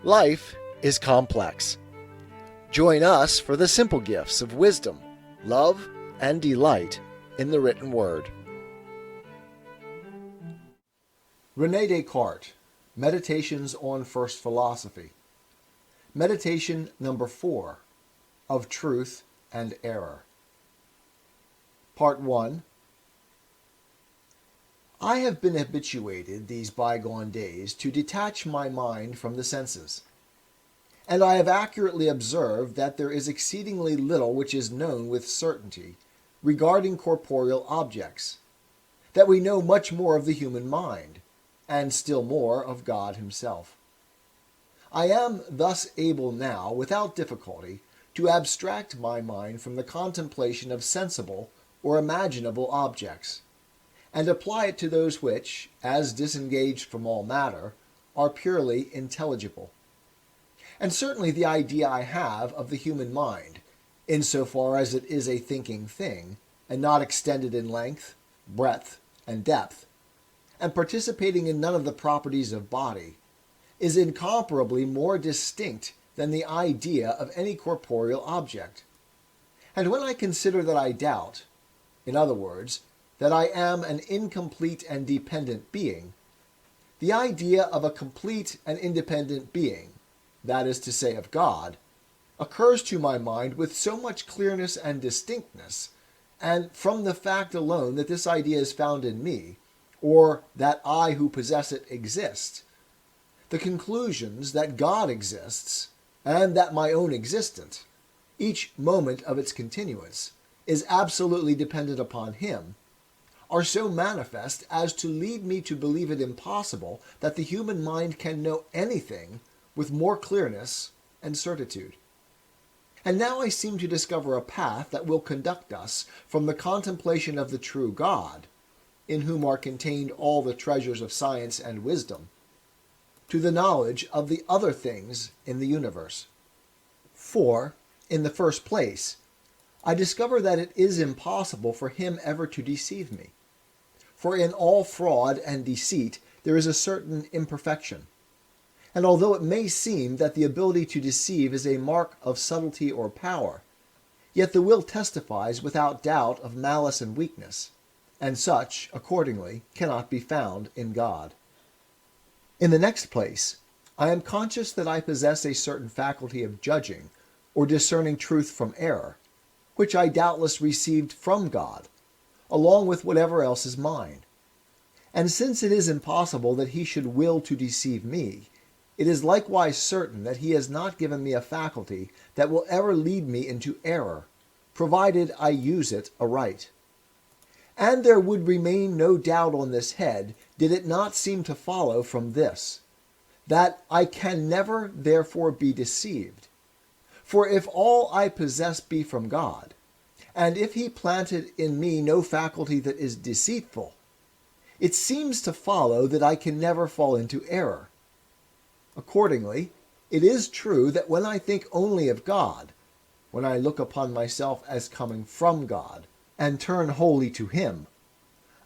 Life is complex. Join us for the simple gifts of wisdom, love, and delight in the written word. Rene Descartes, Meditations on First Philosophy. Meditation number 4, of Truth and Error. Part 1. I have been habituated these bygone days to detach my mind from the senses, and I have accurately observed that there is exceedingly little which is known with certainty regarding corporeal objects, that we know much more of the human mind, and still more of God himself. I am thus able now, without difficulty, to abstract my mind from the contemplation of sensible or imaginable objects, and apply it to those which, as disengaged from all matter, are purely intelligible. And certainly the idea I have of the human mind, insofar as it is a thinking thing, and not extended in length, breadth, and depth, and participating in none of the properties of body, is incomparably more distinct than the idea of any corporeal object. And when I consider that I doubt, in other words, that I am an incomplete and dependent being, the idea of a complete and independent being, that is to say of God, occurs to my mind with so much clearness and distinctness, and from the fact alone that this idea is found in me, or that I who possess it exist, the conclusions that God exists, and that my own existence, each moment of its continuance, is absolutely dependent upon him, are so manifest as to lead me to believe it impossible that the human mind can know anything with more clearness and certitude. And now I seem to discover a path that will conduct us from the contemplation of the true God, in whom are contained all the treasures of science and wisdom, to the knowledge of the other things in the universe. For, in the first place, I discover that it is impossible for him ever to deceive me. For in all fraud and deceit there is a certain imperfection. And although it may seem that the ability to deceive is a mark of subtlety or power, yet the will testifies without doubt of malice and weakness, and such, accordingly, cannot be found in God. In the next place, I am conscious that I possess a certain faculty of judging or discerning truth from error, which I doubtless received from God, along with whatever else is mine. And since it is impossible that he should will to deceive me, it is likewise certain that he has not given me a faculty that will ever lead me into error, provided I use it aright. And there would remain no doubt on this head, did it not seem to follow from this, that I can never therefore be deceived. For if all I possess be from God, and if he planted in me no faculty that is deceitful, it seems to follow that I can never fall into error. Accordingly, it is true that when I think only of God, when I look upon myself as coming from God, and turn wholly to him,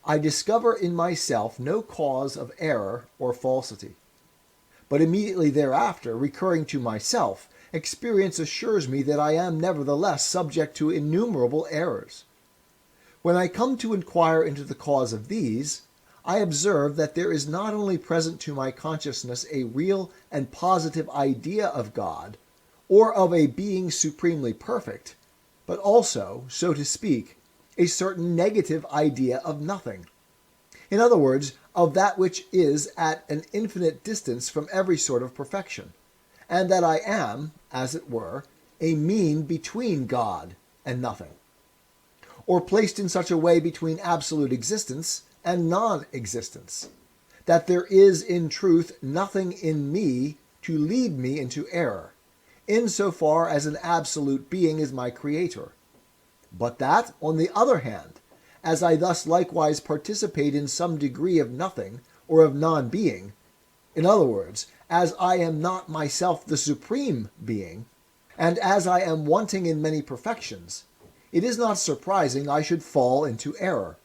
I discover in myself no cause of error or falsity. But immediately thereafter, recurring to myself, experience assures me that I am nevertheless subject to innumerable errors. When I come to inquire into the cause of these, I observe that there is not only present to my consciousness a real and positive idea of God, or of a being supremely perfect, but also, so to speak, a certain negative idea of nothing. In other words, of that which is at an infinite distance from every sort of perfection, and that I am, as it were, a mean between God and nothing, or placed in such a way between absolute existence and non-existence, that there is in truth nothing in me to lead me into error, insofar as an absolute being is my creator, but that, on the other hand, as I thus likewise participate in some degree of nothing or of non-being, in other words, as I am not myself the supreme being, and as I am wanting in many perfections, it is not surprising I should fall into error.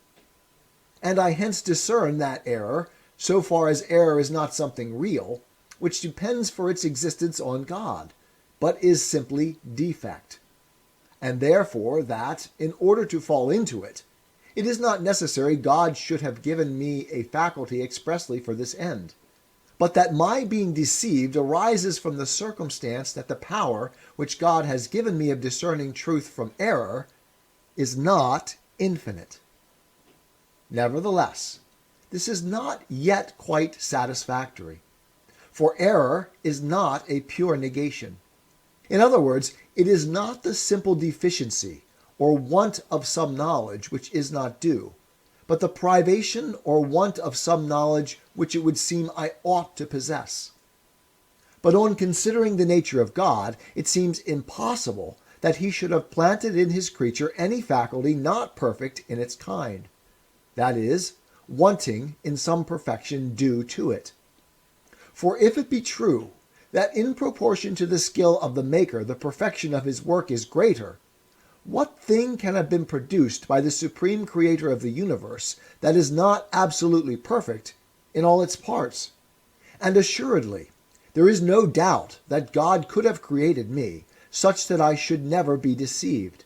And I hence discern that error, so far as error is not something real, which depends for its existence on God, but is simply defect, and therefore that, in order to fall into it, it is not necessary God should have given me a faculty expressly for this end, but that my being deceived arises from the circumstance that the power which God has given me of discerning truth from error is not infinite. Nevertheless, this is not yet quite satisfactory, for error is not a pure negation. In other words, it is not the simple deficiency or want of some knowledge which is not due, but the privation or want of some knowledge which it would seem I ought to possess. But on considering the nature of God, it seems impossible that he should have planted in his creature any faculty not perfect in its kind, that is, wanting in some perfection due to it. For if it be true that in proportion to the skill of the maker the perfection of his work is greater, what thing can have been produced by the supreme creator of the universe that is not absolutely perfect in all its parts? And assuredly, there is no doubt that God could have created me such that I should never be deceived.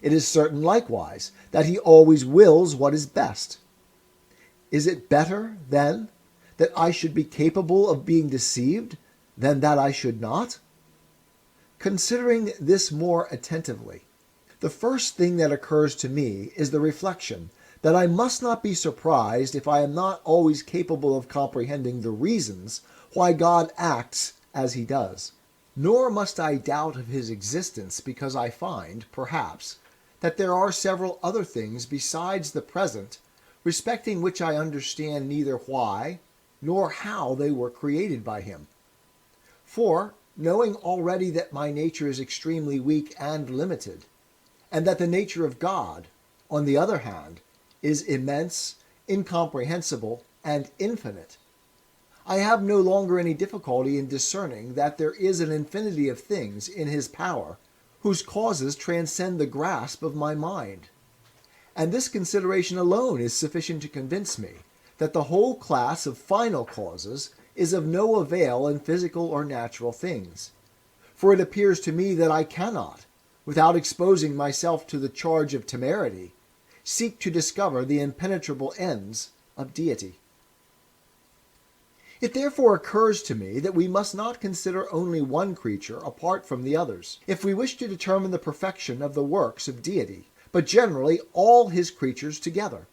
It is certain likewise that he always wills what is best. Is it better, then, that I should be capable of being deceived than that I should not? Considering this more attentively, the first thing that occurs to me is the reflection that I must not be surprised if I am not always capable of comprehending the reasons why God acts as he does. Nor must I doubt of his existence because I find, perhaps, that there are several other things besides the present respecting which I understand neither why nor how they were created by him. For, knowing already that my nature is extremely weak and limited, and that the nature of God, on the other hand, is immense, incomprehensible, and infinite, I have no longer any difficulty in discerning that there is an infinity of things in his power whose causes transcend the grasp of my mind. And this consideration alone is sufficient to convince me that the whole class of final causes is of no avail in physical or natural things. For it appears to me that I cannot, without exposing myself to the charge of temerity, seek to discover the impenetrable ends of deity. It therefore occurs to me that we must not consider only one creature apart from the others, if we wish to determine the perfection of the works of deity, but generally all his creatures together.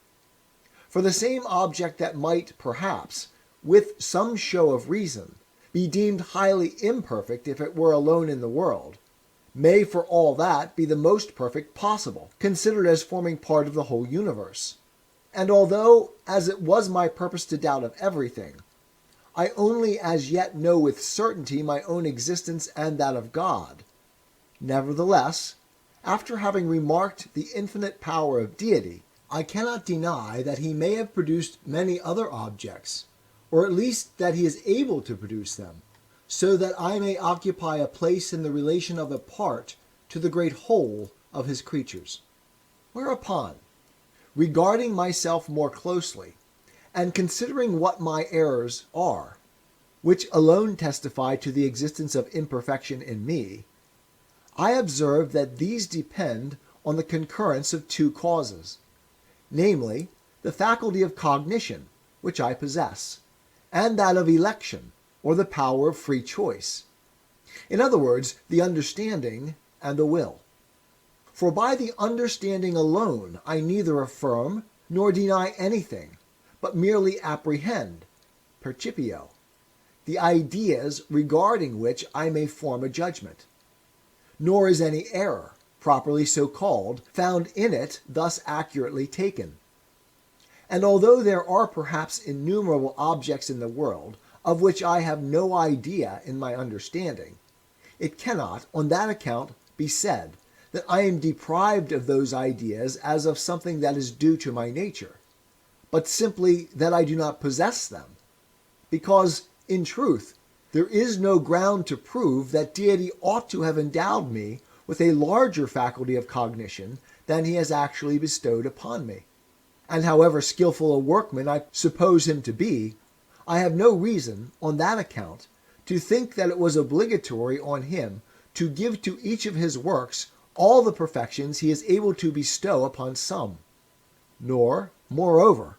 For the same object that might, perhaps, with some show of reason, be deemed highly imperfect if it were alone in the world, may for all that be the most perfect possible, considered as forming part of the whole universe. And although, as it was my purpose to doubt of everything, I only as yet know with certainty my own existence and that of God, nevertheless, after having remarked the infinite power of deity, I cannot deny that he may have produced many other objects, or at least that he is able to produce them, so that I may occupy a place in the relation of a part to the great whole of his creatures. Whereupon, regarding myself more closely, and considering what my errors are, which alone testify to the existence of imperfection in me, I observe that these depend on the concurrence of two causes, namely, the faculty of cognition, which I possess, and that of election, or the power of free choice. In other words, the understanding and the will. For by the understanding alone I neither affirm nor deny anything, but merely apprehend, percipio, the ideas regarding which I may form a judgment. Nor is any error, properly so called, found in it thus accurately taken. And although there are perhaps innumerable objects in the world of which I have no idea in my understanding, it cannot, on that account, be said that I am deprived of those ideas as of something that is due to my nature, but simply that I do not possess them, because, in truth, there is no ground to prove that deity ought to have endowed me with a larger faculty of cognition than he has actually bestowed upon me. And however skillful a workman I suppose him to be, I have no reason, on that account, to think that it was obligatory on him to give to each of his works all the perfections he is able to bestow upon some. Nor, moreover,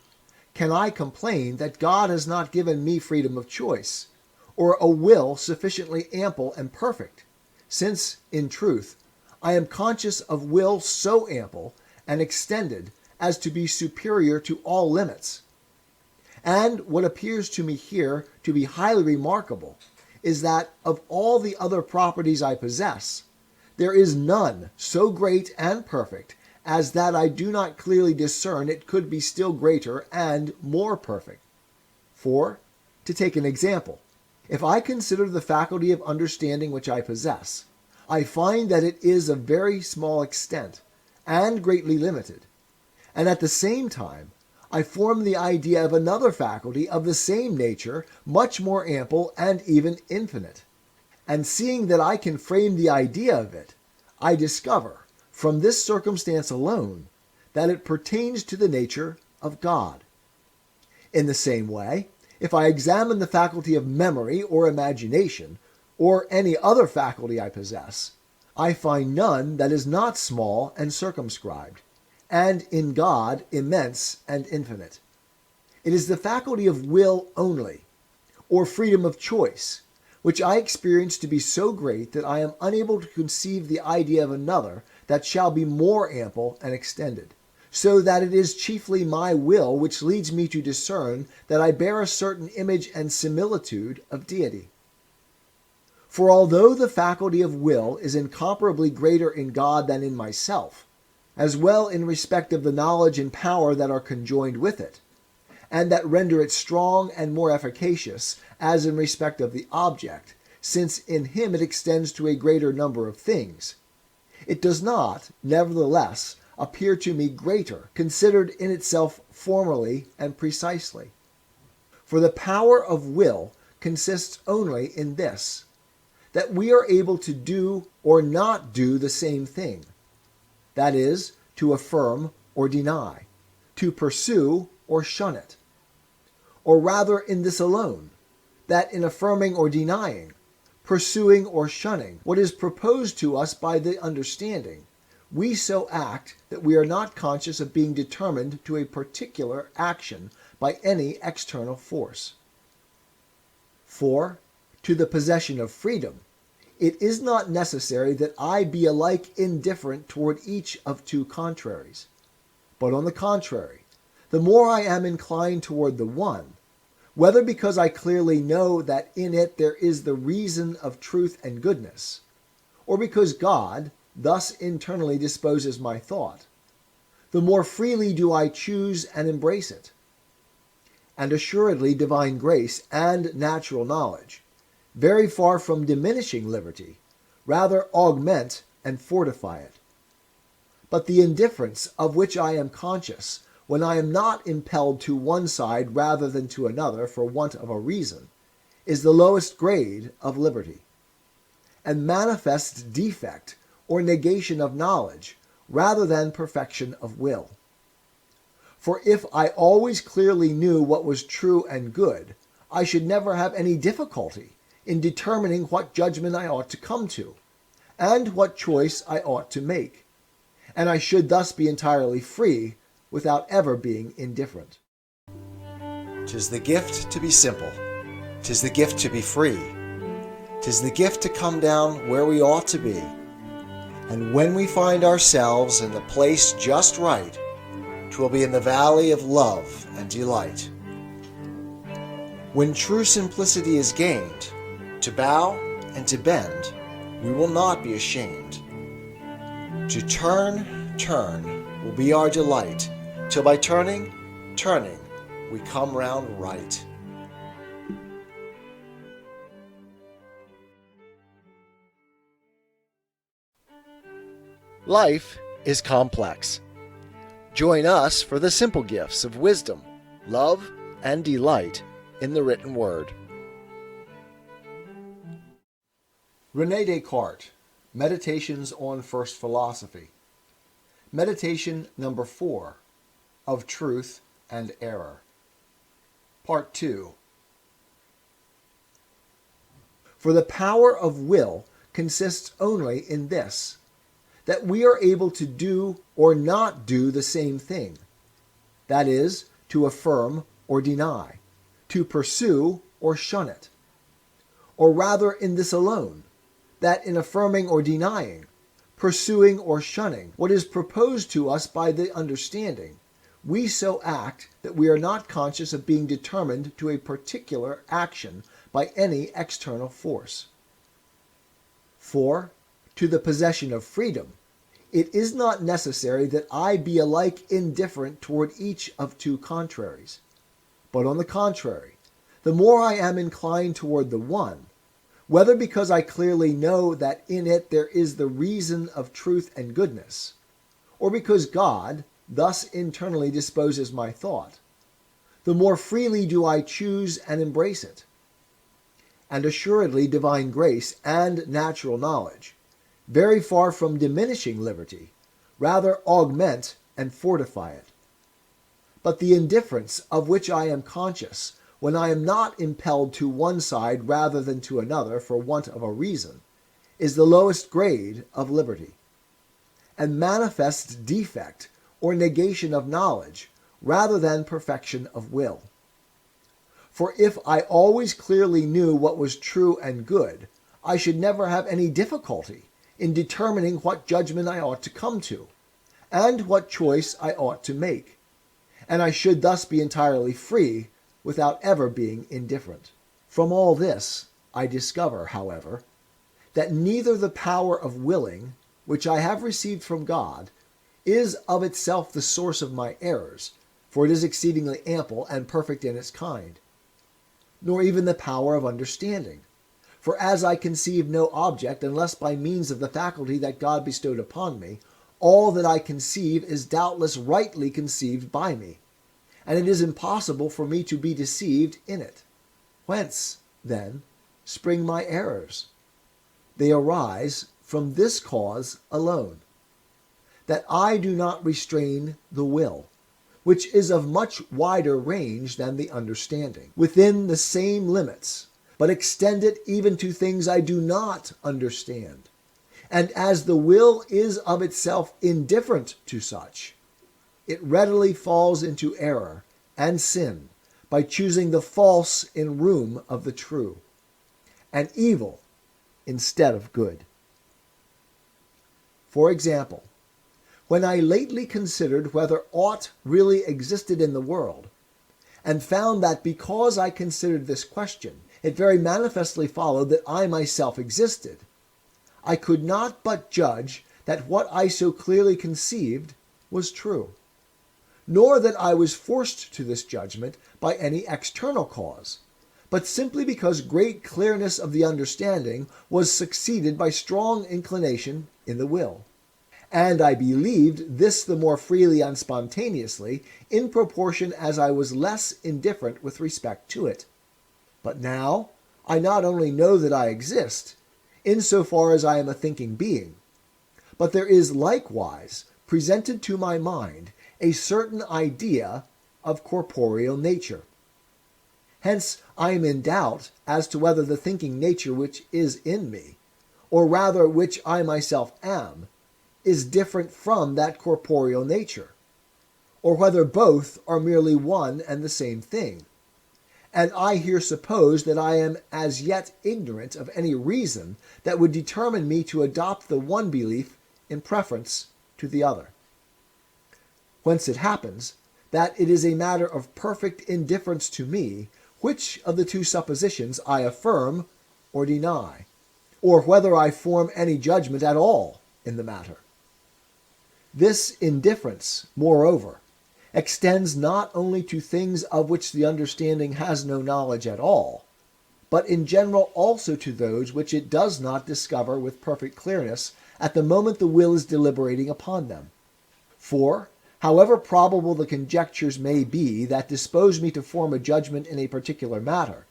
can I complain that God has not given me freedom of choice, or a will sufficiently ample and perfect, since, in truth, I am conscious of will so ample and extended as to be superior to all limits. And what appears to me here to be highly remarkable is that of all the other properties I possess, there is none so great and perfect as that I do not clearly discern it could be still greater and more perfect. For, to take an example, if I consider the faculty of understanding which I possess, I find that it is of very small extent and greatly limited, and at the same time I form the idea of another faculty of the same nature, much more ample and even infinite. And seeing that I can frame the idea of it, I discover, from this circumstance alone, that it pertains to the nature of God. In the same way, if I examine the faculty of memory or imagination, or any other faculty I possess, I find none that is not small and circumscribed, and in God immense and infinite. It is the faculty of will only, or freedom of choice, which I experience to be so great that I am unable to conceive the idea of another that shall be more ample and extended, so that it is chiefly my will which leads me to discern that I bear a certain image and similitude of deity. For although the faculty of will is incomparably greater in God than in myself, as well in respect of the knowledge and power that are conjoined with it, and that render it strong and more efficacious, as in respect of the object, since in him it extends to a greater number of things, it does not, nevertheless, appear to me greater, considered in itself formally and precisely. For the power of will consists only in this, that we are able to do or not do the same thing, that is, to affirm or deny, to pursue or shun it. Or rather in this alone, that in affirming or denying, pursuing or shunning what is proposed to us by the understanding, we so act that we are not conscious of being determined to a particular action by any external force. For, to the possession of freedom, it is not necessary that I be alike indifferent toward each of two contraries. But on the contrary, the more I am inclined toward the one, whether because I clearly know that in it there is the reason of truth and goodness, or because God thus internally disposes my thought, the more freely do I choose and embrace it. And assuredly divine grace and natural knowledge, very far from diminishing liberty, rather augment and fortify it. But the indifference of which I am conscious when I am not impelled to one side rather than to another for want of a reason, is the lowest grade of liberty, and manifests defect or negation of knowledge rather than perfection of will. For if I always clearly knew what was true and good, I should never have any difficulty in determining what judgment I ought to come to, and what choice I ought to make, and I should thus be entirely free without ever being indifferent. 'Tis the gift to be simple. 'Tis the gift to be free. 'Tis the gift to come down where we ought to be. And when we find ourselves in the place just right, 'twill be in the valley of love and delight. When true simplicity is gained, to bow and to bend, we will not be ashamed. To turn will be our delight, till by turning, we come round right. Life is complex. Join us for the simple gifts of wisdom, love, and delight in the written word. Rene Descartes, Meditations on First Philosophy. Meditation number 4, of Truth and Error. Part 2. For the power of will consists only in this, that we are able to do or not do the same thing, that is, to affirm or deny, to pursue or shun it. Or rather in this alone, that in affirming or denying, pursuing or shunning what is proposed to us by the understanding, we so act that we are not conscious of being determined to a particular action by any external force. For, to the possession of freedom, it is not necessary that I be alike indifferent toward each of two contraries. But on the contrary, the more I am inclined toward the one, whether because I clearly know that in it there is the reason of truth and goodness, or because God thus internally disposes my thought, the more freely do I choose and embrace it. And assuredly divine grace and natural knowledge, very far from diminishing liberty, rather augment and fortify it. But the indifference of which I am conscious when I am not impelled to one side rather than to another for want of a reason, is the lowest grade of liberty, and manifests defect or negation of knowledge rather than perfection of will. For if I always clearly knew what was true and good, I should never have any difficulty in determining what judgment I ought to come to, and what choice I ought to make, and I should thus be entirely free without ever being indifferent. From all this, I discover, however, that neither the power of willing, which I have received from God, is of itself the source of my errors, for it is exceedingly ample and perfect in its kind, nor even the power of understanding. For as I conceive no object, unless by means of the faculty that God bestowed upon me, all that I conceive is doubtless rightly conceived by me, and it is impossible for me to be deceived in it. Whence, then, spring my errors? They arise from this cause alone, that I do not restrain the will, which is of much wider range than the understanding, within the same limits, but extend it even to things I do not understand. And as the will is of itself indifferent to such, it readily falls into error and sin by choosing the false in room of the true, and evil instead of good. For example, when I lately considered whether aught really existed in the world, and found that because I considered this question, it very manifestly followed that I myself existed, I could not but judge that what I so clearly conceived was true, nor that I was forced to this judgment by any external cause, but simply because great clearness of the understanding was succeeded by strong inclination in the will. And I believed this the more freely and spontaneously, in proportion as I was less indifferent with respect to it. But now I not only know that I exist, insofar as I am a thinking being, but there is likewise presented to my mind a certain idea of corporeal nature. Hence I am in doubt as to whether the thinking nature which is in me, or rather which I myself am, is different from that corporeal nature, or whether both are merely one and the same thing. And I here suppose that I am as yet ignorant of any reason that would determine me to adopt the one belief in preference to the other. Whence it happens that it is a matter of perfect indifference to me which of the two suppositions I affirm or deny, or whether I form any judgment at all in the matter. This indifference, moreover, extends not only to things of which the understanding has no knowledge at all, but in general also to those which it does not discover with perfect clearness at the moment the will is deliberating upon them. For, however probable the conjectures may be that dispose me to form a judgment in a particular matter,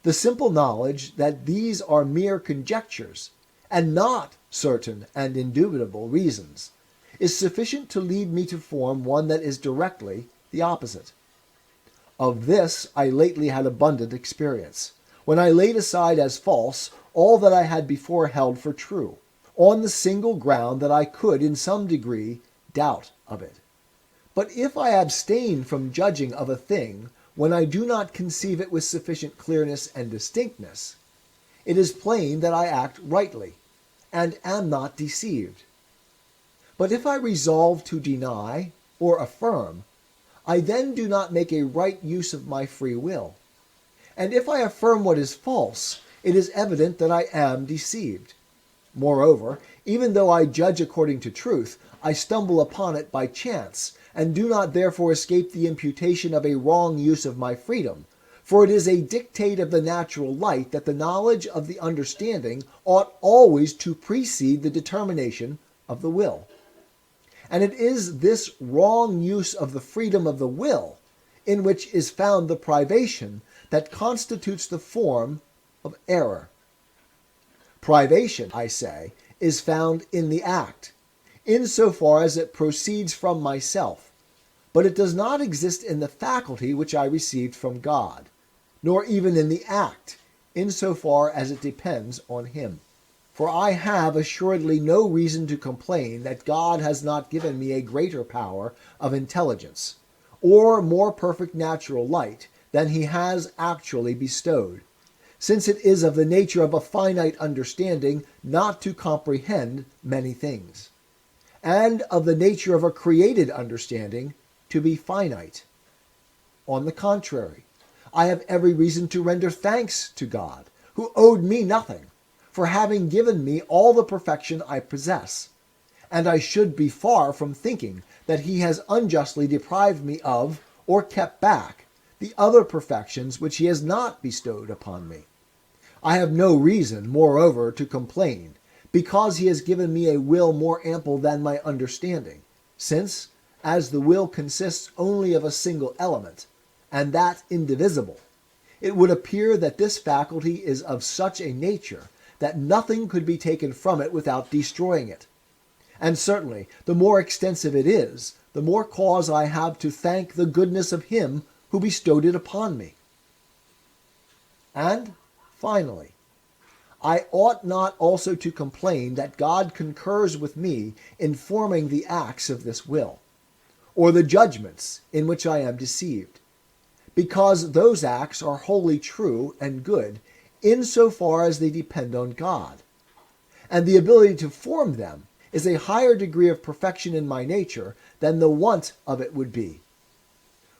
the simple knowledge that these are mere conjectures, and not certain and indubitable reasons, is sufficient to lead me to form one that is directly the opposite. Of this I lately had abundant experience, when I laid aside as false all that I had before held for true, on the single ground that I could in some degree doubt of it. But if I abstain from judging of a thing when I do not conceive it with sufficient clearness and distinctness, it is plain that I act rightly, and am not deceived. But if I resolve to deny or affirm, I then do not make a right use of my free will. And if I affirm what is false, it is evident that I am deceived. Moreover, even though I judge according to truth, I stumble upon it by chance, and do not therefore escape the imputation of a wrong use of my freedom. For it is a dictate of the natural light that the knowledge of the understanding ought always to precede the determination of the will. And it is this wrong use of the freedom of the will, in which is found the privation, that constitutes the form of error. Privation, I say, is found in the act, insofar as it proceeds from myself, but it does not exist in the faculty which I received from God, nor even in the act, insofar as it depends on Him. For I have assuredly no reason to complain that God has not given me a greater power of intelligence, or more perfect natural light than He has actually bestowed, since it is of the nature of a finite understanding not to comprehend many things, and of the nature of a created understanding to be finite. On the contrary, I have every reason to render thanks to God, who owed me nothing, for having given me all the perfection I possess, and I should be far from thinking that He has unjustly deprived me of, or kept back, the other perfections which He has not bestowed upon me. I have no reason, moreover, to complain, because He has given me a will more ample than my understanding, since, as the will consists only of a single element, and that indivisible, it would appear that this faculty is of such a nature that nothing could be taken from it without destroying it. And certainly, the more extensive it is, the more cause I have to thank the goodness of Him who bestowed it upon me. And, finally, I ought not also to complain that God concurs with me in forming the acts of this will, or the judgments in which I am deceived, because those acts are wholly true and good, insofar as they depend on God, and the ability to form them is a higher degree of perfection in my nature than the want of it would be.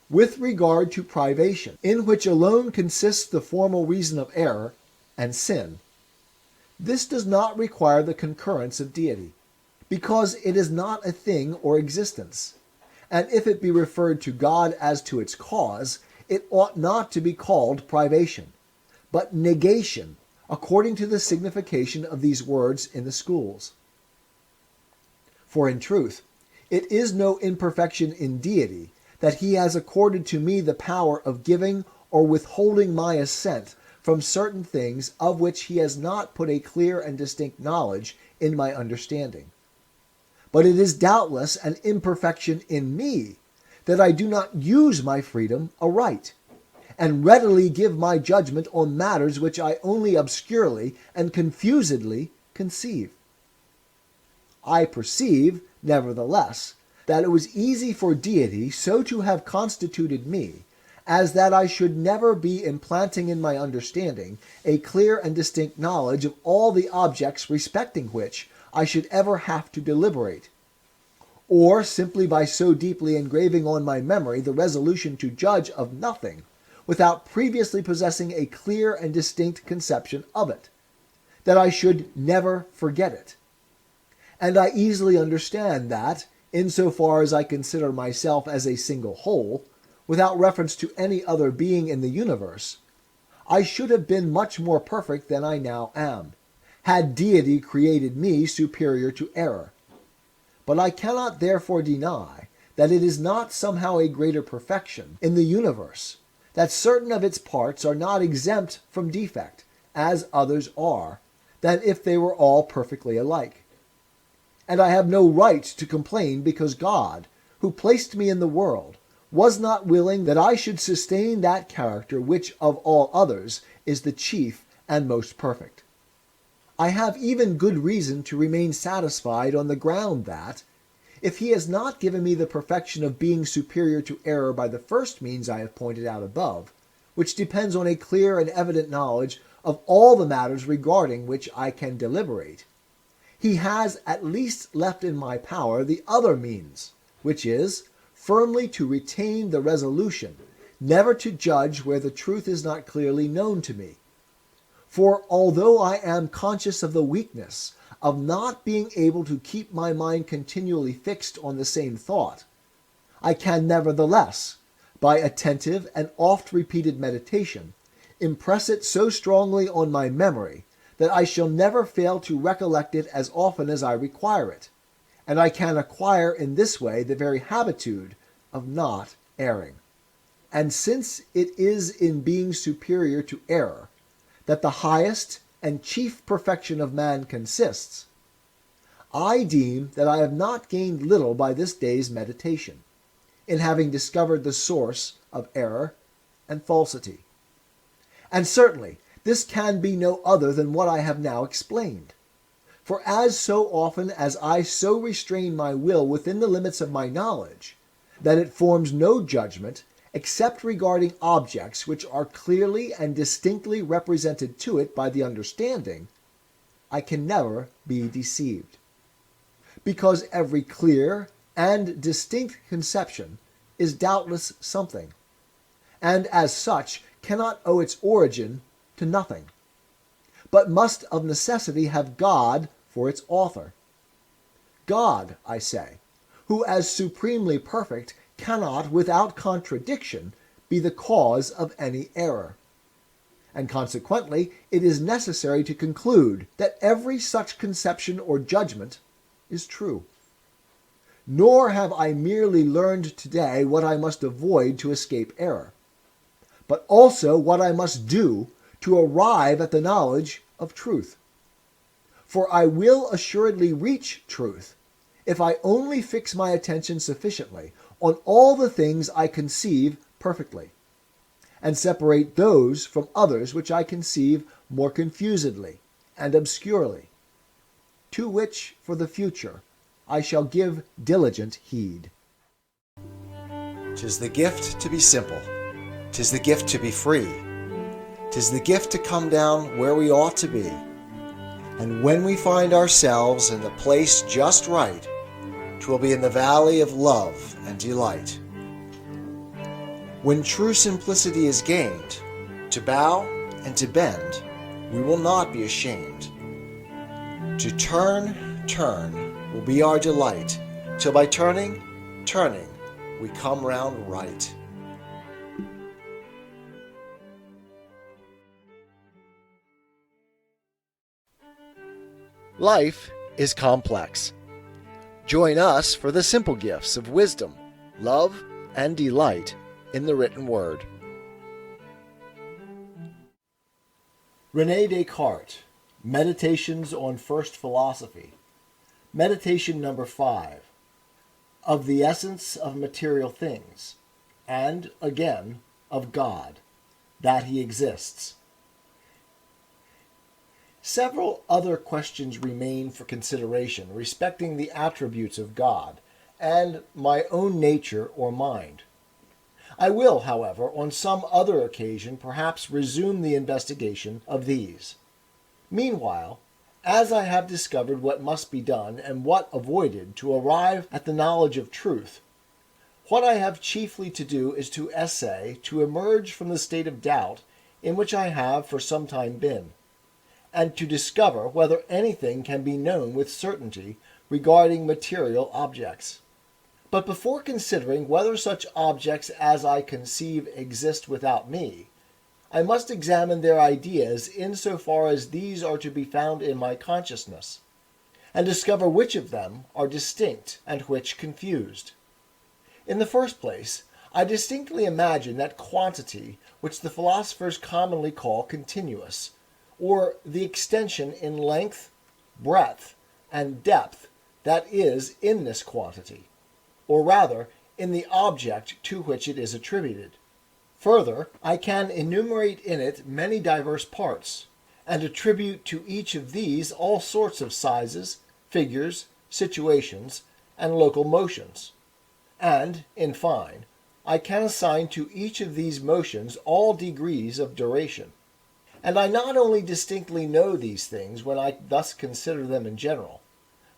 With regard to privation, in which alone consists the formal reason of error and sin, this does not require the concurrence of deity, because it is not a thing or existence, and if it be referred to God as to its cause, it ought not to be called privation, but negation, according to the signification of these words in the schools. For in truth, it is no imperfection in deity that He has accorded to me the power of giving or withholding my assent from certain things of which He has not put a clear and distinct knowledge in my understanding. But it is doubtless an imperfection in me that I do not use my freedom aright, and readily give my judgment on matters which I only obscurely and confusedly conceive. I perceive, nevertheless, that it was easy for deity so to have constituted me, as that I should never be implanting in my understanding a clear and distinct knowledge of all the objects respecting which I should ever have to deliberate, or simply by so deeply engraving on my memory the resolution to judge of nothing, without previously possessing a clear and distinct conception of it, that I should never forget it. And I easily understand that, insofar as I consider myself as a single whole, without reference to any other being in the universe, I should have been much more perfect than I now am, had deity created me superior to error. But I cannot therefore deny that it is not somehow a greater perfection in the universe, that certain of its parts are not exempt from defect, as others are, than if they were all perfectly alike. And I have no right to complain because God, who placed me in the world, was not willing that I should sustain that character which of all others is the chief and most perfect. I have even good reason to remain satisfied on the ground that, if he has not given me the perfection of being superior to error by the first means I have pointed out above, which depends on a clear and evident knowledge of all the matters regarding which I can deliberate, he has at least left in my power the other means, which is, firmly to retain the resolution, never to judge where the truth is not clearly known to me. For although I am conscious of the weakness of not being able to keep my mind continually fixed on the same thought, I can nevertheless, by attentive and oft-repeated meditation, impress it so strongly on my memory that I shall never fail to recollect it as often as I require it, and I can acquire in this way the very habitude of not erring. And since it is in being superior to error that the highest and chief perfection of man consists, I deem that I have not gained little by this day's meditation, in having discovered the source of error and falsity. And certainly this can be no other than what I have now explained. For as so often as I so restrain my will within the limits of my knowledge, that it forms no judgment except regarding objects which are clearly and distinctly represented to it by the understanding, I can never be deceived. Because every clear and distinct conception is doubtless something, and as such cannot owe its origin to nothing, but must of necessity have God for its author. God, I say, who as supremely perfect cannot without contradiction be the cause of any error. And consequently it is necessary to conclude that every such conception or judgment is true. Nor have I merely learned today what I must avoid to escape error, but also what I must do to arrive at the knowledge of truth. For I will assuredly reach truth if I only fix my attention sufficiently on all the things I conceive perfectly, and separate those from others which I conceive more confusedly and obscurely, to which for the future I shall give diligent heed. 'Tis the gift to be simple, 'tis the gift to be free, 'tis the gift to come down where we ought to be, and when we find ourselves in the place just right, 'twill be in the valley of love and delight. When true simplicity is gained, to bow and to bend, we will not be ashamed. To turn will be our delight, till by turning, we come round right. Life is complex. Join us for the simple gifts of wisdom, love, and delight in the written word. Rene Descartes, Meditations on First Philosophy. Meditation number 5. Of the essence of material things, and, again, of God, that he exists. Several other questions remain for consideration respecting the attributes of God and my own nature or mind. I will, however, on some other occasion perhaps resume the investigation of these. Meanwhile, as I have discovered what must be done and what avoided to arrive at the knowledge of truth, what I have chiefly to do is to essay to emerge from the state of doubt in which I have for some time been, and to discover whether anything can be known with certainty regarding material objects. But before considering whether such objects as I conceive exist without me, I must examine their ideas insofar as these are to be found in my consciousness, and discover which of them are distinct and which confused. In the first place, I distinctly imagine that quantity which the philosophers commonly call continuous, or the extension in length, breadth, and depth that is in this quantity, or rather in the object to which it is attributed, Further, I can enumerate in it many diverse parts, and attribute to each of these all sorts of sizes, figures, situations, and local motions. And, in fine, I can assign to each of these motions all degrees of duration. And I not only distinctly know these things when I thus consider them in general,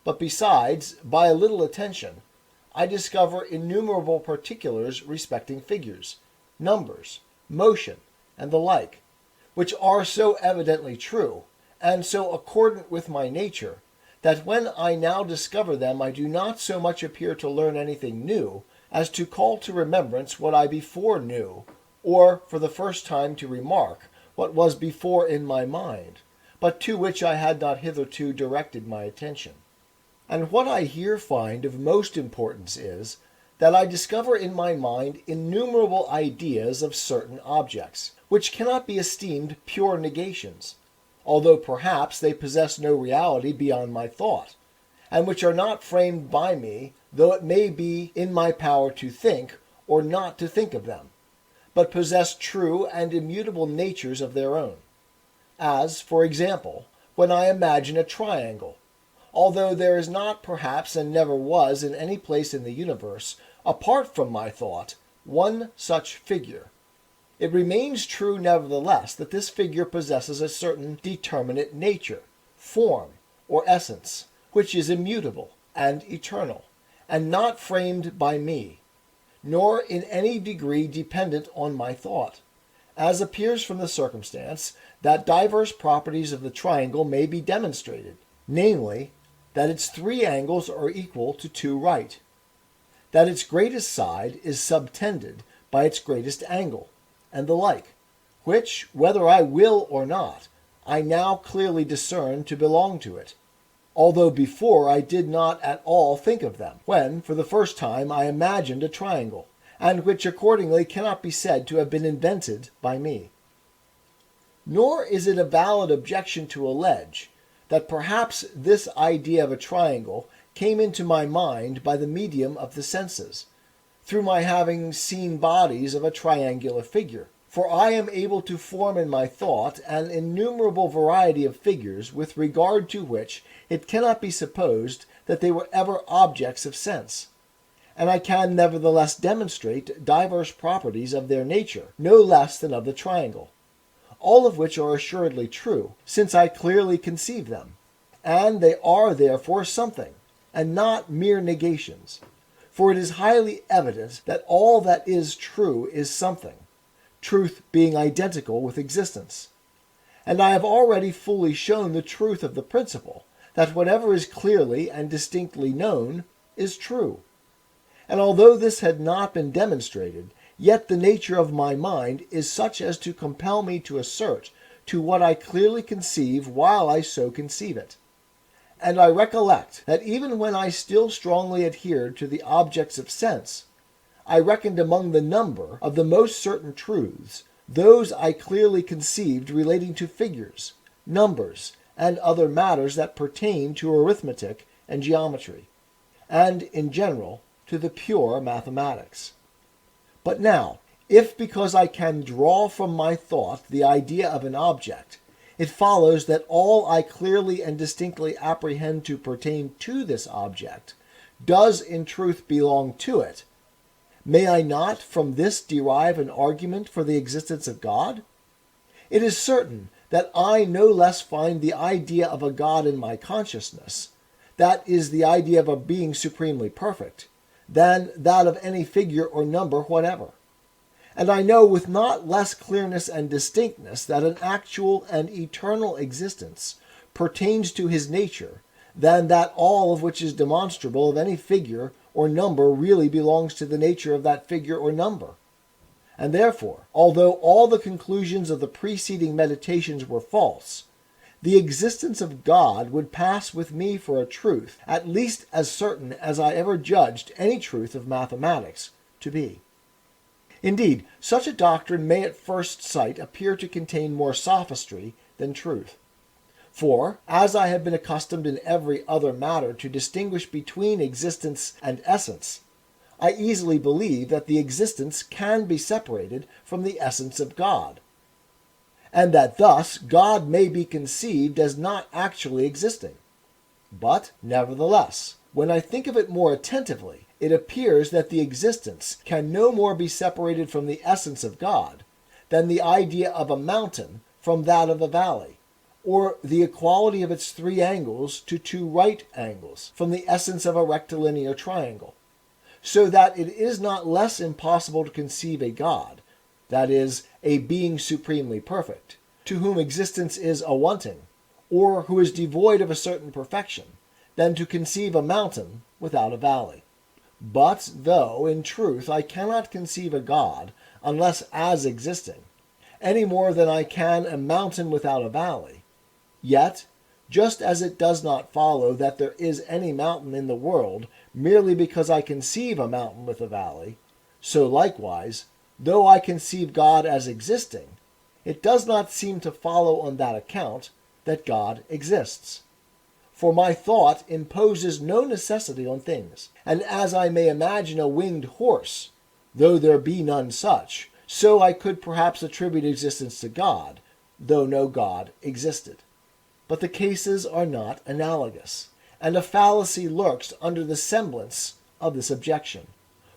but besides, by a little attention, I discover innumerable particulars respecting figures, numbers, motion, and the like, which are so evidently true, and so accordant with my nature, that when I now discover them I do not so much appear to learn anything new, as to call to remembrance what I before knew, or for the first time to remark what was before in my mind, but to which I had not hitherto directed my attention. And what I here find of most importance is, that I discover in my mind innumerable ideas of certain objects, which cannot be esteemed pure negations, although perhaps they possess no reality beyond my thought, and which are not framed by me, though it may be in my power to think or not to think of them, but possess true and immutable natures of their own. As, for example, when I imagine a triangle, although there is not perhaps and never was in any place in the universe, apart from my thought, one such figure, it remains true nevertheless that this figure possesses a certain determinate nature, form, or essence, which is immutable and eternal, and not framed by me, nor in any degree dependent on my thought, as appears from the circumstance that diverse properties of the triangle may be demonstrated, namely, that its 3 angles are equal to 2 right, that its greatest side is subtended by its greatest angle, and the like, which, whether I will or not, I now clearly discern to belong to it, although before I did not at all think of them, when, for the first time, I imagined a triangle, and which accordingly cannot be said to have been invented by me. Nor is it a valid objection to allege that perhaps this idea of a triangle came into my mind by the medium of the senses, through my having seen bodies of a triangular figure. For I am able to form in my thought an innumerable variety of figures with regard to which it cannot be supposed that they were ever objects of sense, and I can nevertheless demonstrate diverse properties of their nature, no less than of the triangle, all of which are assuredly true, since I clearly conceive them, and they are therefore something, and not mere negations. For it is highly evident that all that is true is something, truth being identical with existence. And I have already fully shown the truth of the principle, that whatever is clearly and distinctly known is true. And although this had not been demonstrated, yet the nature of my mind is such as to compel me to assert to what I clearly conceive while I so conceive it. And I recollect that even when I still strongly adhered to the objects of sense, I reckoned among the number of the most certain truths those I clearly conceived relating to figures, numbers, and other matters that pertain to arithmetic and geometry, and, in general, to the pure mathematics. But now, if because I can draw from my thought the idea of an object, it follows that all I clearly and distinctly apprehend to pertain to this object does in truth belong to it, may I not from this derive an argument for the existence of God? It is certain that I no less find the idea of a God in my consciousness, that is the idea of a being supremely perfect, than that of any figure or number whatever. And I know with not less clearness and distinctness that an actual and eternal existence pertains to his nature, than that all of which is demonstrable of any figure or number really belongs to the nature of that figure or number. And therefore, although all the conclusions of the preceding meditations were false, the existence of God would pass with me for a truth at least as certain as I ever judged any truth of mathematics to be. Indeed, such a doctrine may at first sight appear to contain more sophistry than truth. For, as I have been accustomed in every other matter to distinguish between existence and essence, I easily believe that the existence can be separated from the essence of God, and that thus God may be conceived as not actually existing. But, nevertheless, when I think of it more attentively, it appears that the existence can no more be separated from the essence of God than the idea of a mountain from that of a valley, or the equality of its 3 angles to 2 right angles from the essence of a rectilinear triangle. So that it is not less impossible to conceive a God, that is, a being supremely perfect, to whom existence is a wanting, or who is devoid of a certain perfection, than to conceive a mountain without a valley. But though, in truth, I cannot conceive a God unless as existing, any more than I can a mountain without a valley, yet, just as it does not follow that there is any mountain in the world merely because I conceive a mountain with a valley, so likewise, though I conceive God as existing, it does not seem to follow on that account that God exists. For my thought imposes no necessity on things, and as I may imagine a winged horse, though there be none such, so I could perhaps attribute existence to God, though no God existed. But the cases are not analogous, and a fallacy lurks under the semblance of this objection.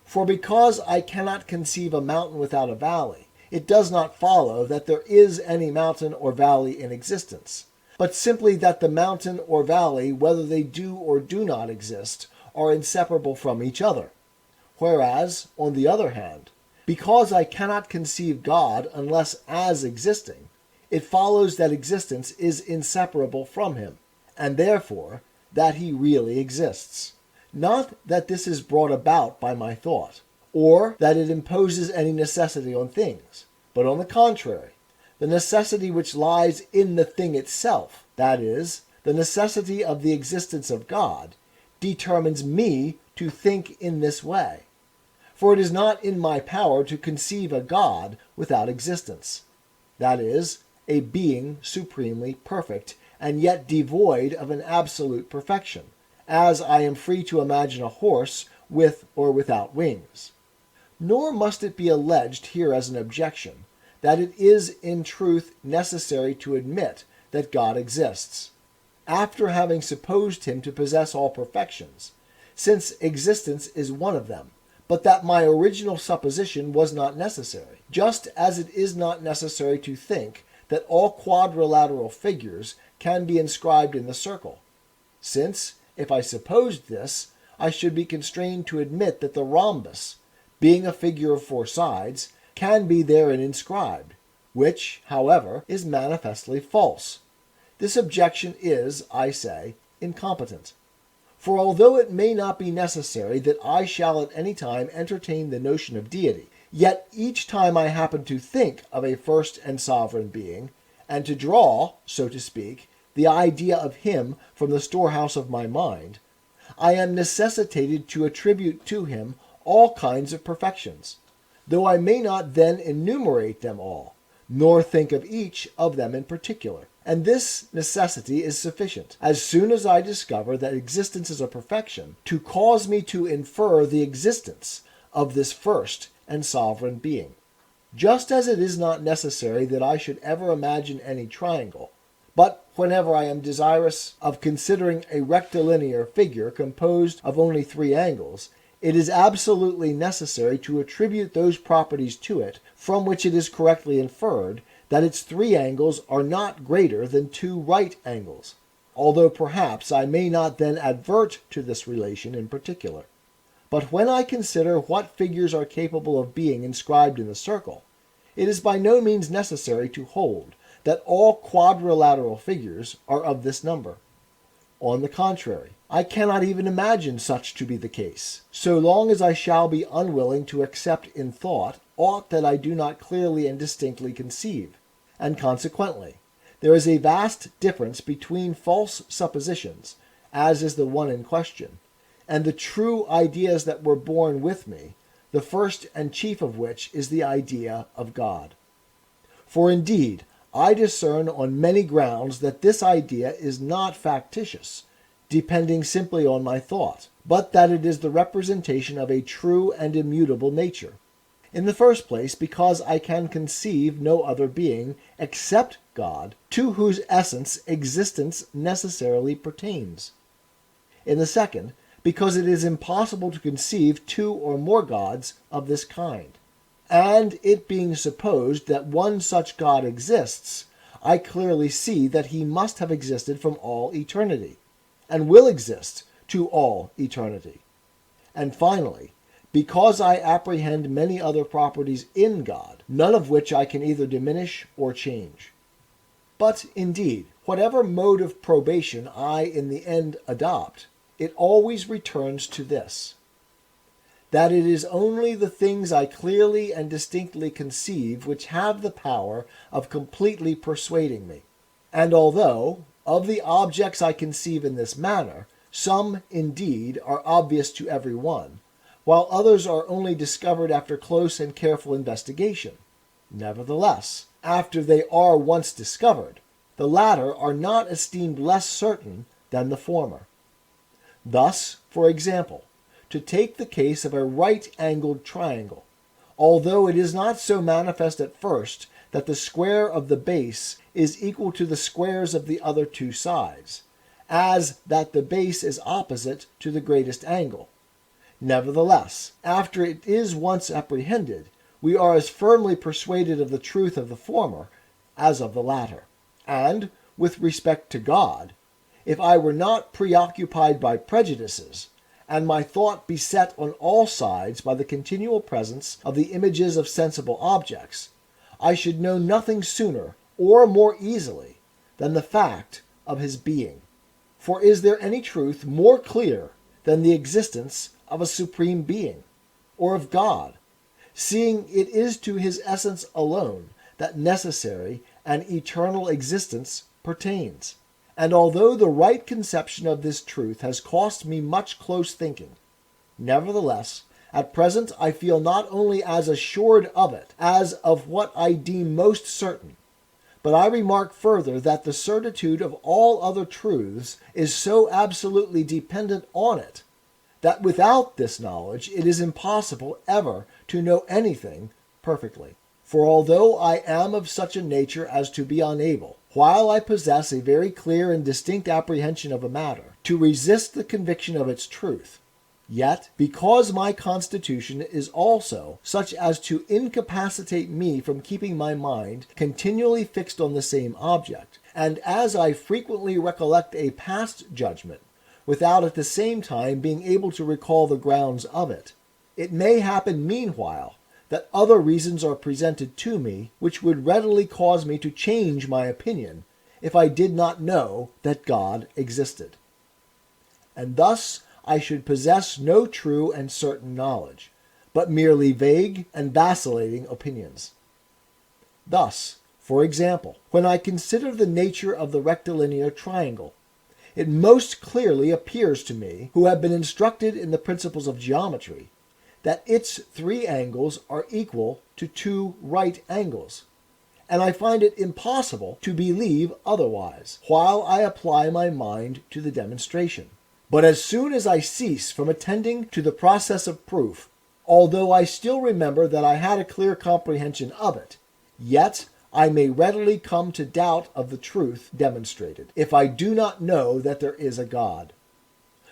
For because I cannot conceive a mountain without a valley, it does not follow that there is any mountain or valley in existence, but simply that the mountain or valley, whether they do or do not exist, are inseparable from each other. Whereas, on the other hand, because I cannot conceive God unless as existing, it follows that existence is inseparable from him, and therefore that he really exists. Not that this is brought about by my thought, or that it imposes any necessity on things, but on the contrary, the necessity which lies in the thing itself, that is, the necessity of the existence of God, determines me to think in this way. For it is not in my power to conceive a God without existence, that is, a being supremely perfect, and yet devoid of an absolute perfection, as I am free to imagine a horse with or without wings. Nor must it be alleged here as an objection that it is in truth necessary to admit that God exists, after having supposed him to possess all perfections, since existence is one of them, but that my original supposition was not necessary, just as it is not necessary to think that all quadrilateral figures can be inscribed in the circle, since, if I supposed this, I should be constrained to admit that the rhombus, being a figure of 4 sides, can be therein inscribed, which, however, is manifestly false. This objection is, I say, incompetent. For although it may not be necessary that I shall at any time entertain the notion of deity, yet each time I happen to think of a first and sovereign being, and to draw, so to speak, the idea of him from the storehouse of my mind, I am necessitated to attribute to him all kinds of perfections, though I may not then enumerate them all, nor think of each of them in particular. And this necessity is sufficient, as soon as I discover that existence is a perfection, to cause me to infer the existence of this first and sovereign being. Just as it is not necessary that I should ever imagine any triangle, but whenever I am desirous of considering a rectilinear figure composed of only 3 angles, it is absolutely necessary to attribute those properties to it from which it is correctly inferred that its 3 angles are not greater than 2 right angles, although perhaps I may not then advert to this relation in particular. But when I consider what figures are capable of being inscribed in the circle, it is by no means necessary to hold that all quadrilateral figures are of this number. On the contrary, I cannot even imagine such to be the case, so long as I shall be unwilling to accept in thought aught that I do not clearly and distinctly conceive, and consequently, there is a vast difference between false suppositions, as is the one in question, and the true ideas that were born with me, the first and chief of which is the idea of God. For indeed, I discern on many grounds that this idea is not factitious, depending simply on my thought, but that it is the representation of a true and immutable nature. In the first place, because I can conceive no other being except God, to whose essence existence necessarily pertains. In the second, because it is impossible to conceive two or more gods of this kind. And it being supposed that one such God exists, I clearly see that he must have existed from all eternity, and will exist to all eternity. And finally, because I apprehend many other properties in God, none of which I can either diminish or change. But indeed, whatever mode of probation I in the end adopt, it always returns to this, that it is only the things I clearly and distinctly conceive which have the power of completely persuading me. And although, of the objects I conceive in this manner, some indeed are obvious to every one, while others are only discovered after close and careful investigation, nevertheless, after they are once discovered, the latter are not esteemed less certain than the former. Thus, for example, to take the case of a right-angled triangle, although it is not so manifest at first that the square of the base is equal to the squares of the other two sides, as that the base is opposite to the greatest angle. Nevertheless, after it is once apprehended, we are as firmly persuaded of the truth of the former as of the latter. And, with respect to God, if I were not preoccupied by prejudices, and my thought beset on all sides by the continual presence of the images of sensible objects, I should know nothing sooner or more easily than the fact of his being. For is there any truth more clear than the existence of a supreme being, or of God, seeing it is to his essence alone that necessary and eternal existence pertains? And although the right conception of this truth has cost me much close thinking, nevertheless, at present I feel not only as assured of it as of what I deem most certain, but I remark further that the certitude of all other truths is so absolutely dependent on it, that without this knowledge it is impossible ever to know anything perfectly. For although I am of such a nature as to be unable, while I possess a very clear and distinct apprehension of a matter, to resist the conviction of its truth, yet, because my constitution is also such as to incapacitate me from keeping my mind continually fixed on the same object, and as I frequently recollect a past judgment, without at the same time being able to recall the grounds of it, it may happen meanwhile that other reasons are presented to me which would readily cause me to change my opinion if I did not know that God existed. And thus I should possess no true and certain knowledge, but merely vague and vacillating opinions. Thus, for example, when I consider the nature of the rectilinear triangle, it most clearly appears to me, who have been instructed in the principles of geometry, that its three angles are equal to two right angles, and I find it impossible to believe otherwise, while I apply my mind to the demonstration. But as soon as I cease from attending to the process of proof, although I still remember that I had a clear comprehension of it, yet I may readily come to doubt of the truth demonstrated, if I do not know that there is a God.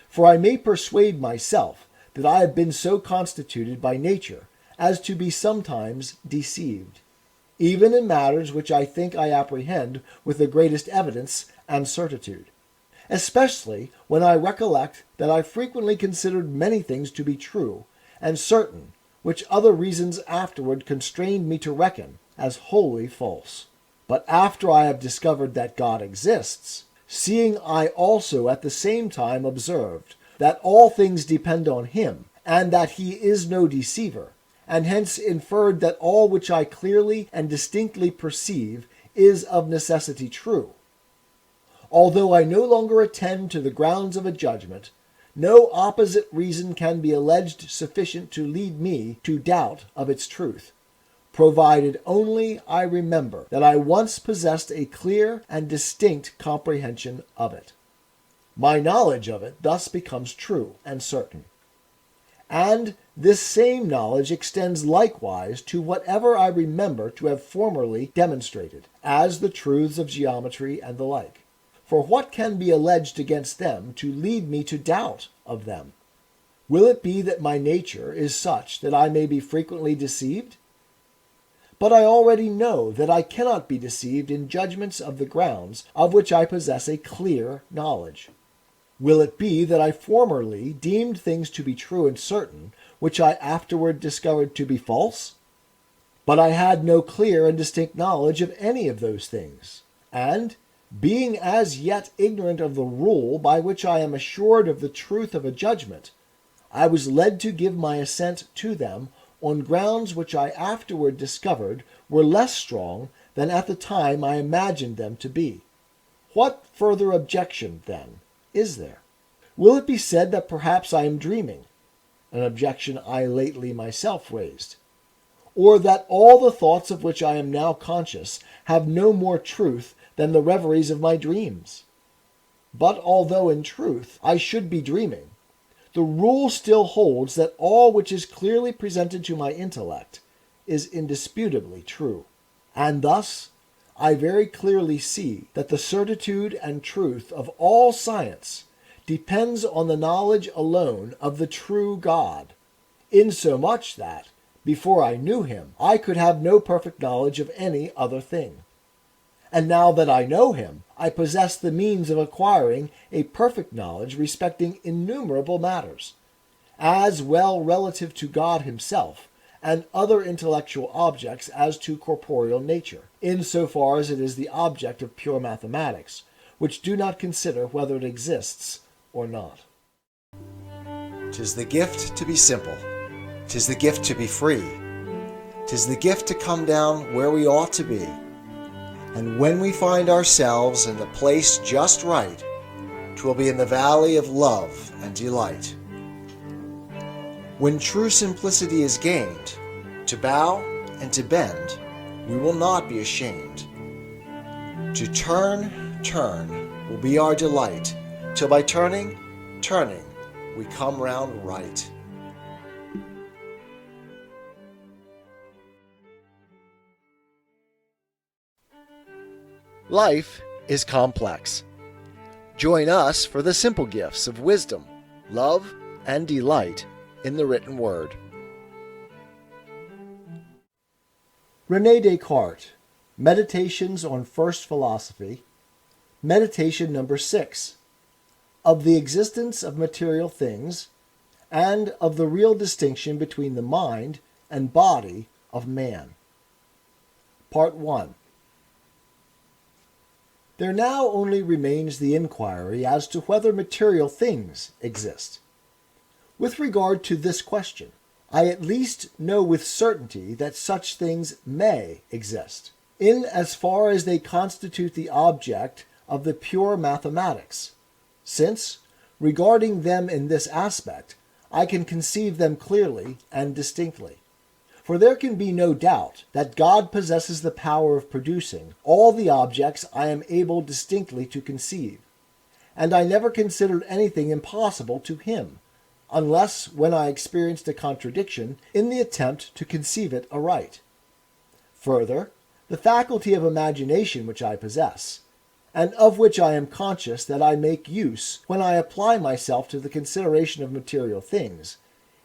For I may persuade myself that I have been so constituted by nature as to be sometimes deceived, even in matters which I think I apprehend with the greatest evidence and certitude, especially when I recollect that I frequently considered many things to be true and certain, which other reasons afterward constrained me to reckon as wholly false. But after I have discovered that God exists, seeing I also at the same time observed that all things depend on him, and that he is no deceiver, and hence inferred that all which I clearly and distinctly perceive is of necessity true. Although I no longer attend to the grounds of a judgment, no opposite reason can be alleged sufficient to lead me to doubt of its truth, provided only I remember that I once possessed a clear and distinct comprehension of it. My knowledge of it thus becomes true and certain. And this same knowledge extends likewise to whatever I remember to have formerly demonstrated, as the truths of geometry and the like. For what can be alleged against them to lead me to doubt of them? Will it be that my nature is such that I may be frequently deceived? But I already know that I cannot be deceived in judgments of the grounds of which I possess a clear knowledge. Will it be that I formerly deemed things to be true and certain, which I afterward discovered to be false? But I had no clear and distinct knowledge of any of those things, and, being as yet ignorant of the rule by which I am assured of the truth of a judgment, I was led to give my assent to them on grounds which I afterward discovered were less strong than at the time I imagined them to be. What further objection, then, is there? Will it be said that perhaps I am dreaming, an objection I lately myself raised, or that all the thoughts of which I am now conscious have no more truth than the reveries of my dreams? But although in truth I should be dreaming, the rule still holds that all which is clearly presented to my intellect is indisputably true. And thus I very clearly see that the certitude and truth of all science depends on the knowledge alone of the true God, insomuch that, before I knew him, I could have no perfect knowledge of any other thing. And now that I know him, I possess the means of acquiring a perfect knowledge respecting innumerable matters, as well relative to God himself and other intellectual objects as to corporeal nature, in so far as it is the object of pure mathematics, which do not consider whether it exists or not. 'Tis the gift to be simple. 'Tis the gift to be free. 'Tis the gift to come down where we ought to be. And when we find ourselves in the place just right, 'twill be in the valley of love and delight. When true simplicity is gained, to bow and to bend, we will not be ashamed. To turn will be our delight, till by turning, we come round right. Life is complex. Join us for the simple gifts of wisdom, love, and delight in the written word. Rene Descartes, Meditations on First Philosophy, Meditation number 6, of the existence of material things, and of the real distinction between the mind and body of man. Part 1. There now only remains the inquiry as to whether material things exist. With regard to this question, I at least know with certainty that such things may exist, in as far as they constitute the object of the pure mathematics, since, regarding them in this aspect, I can conceive them clearly and distinctly. For there can be no doubt that God possesses the power of producing all the objects I am able distinctly to conceive, and I never considered anything impossible to him, unless when I experienced a contradiction in the attempt to conceive it aright. Further, the faculty of imagination which I possess, and of which I am conscious that I make use when I apply myself to the consideration of material things,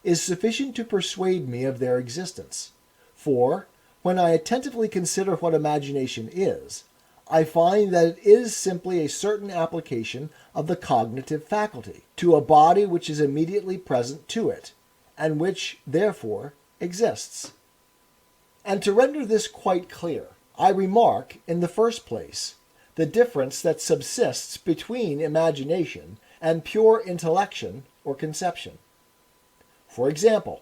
is sufficient to persuade me of their existence. For, when I attentively consider what imagination is, I find that it is simply a certain application of the cognitive faculty to a body which is immediately present to it, and which, therefore, exists. And to render this quite clear, I remark, in the first place, the difference that subsists between imagination and pure intellection or conception. For example,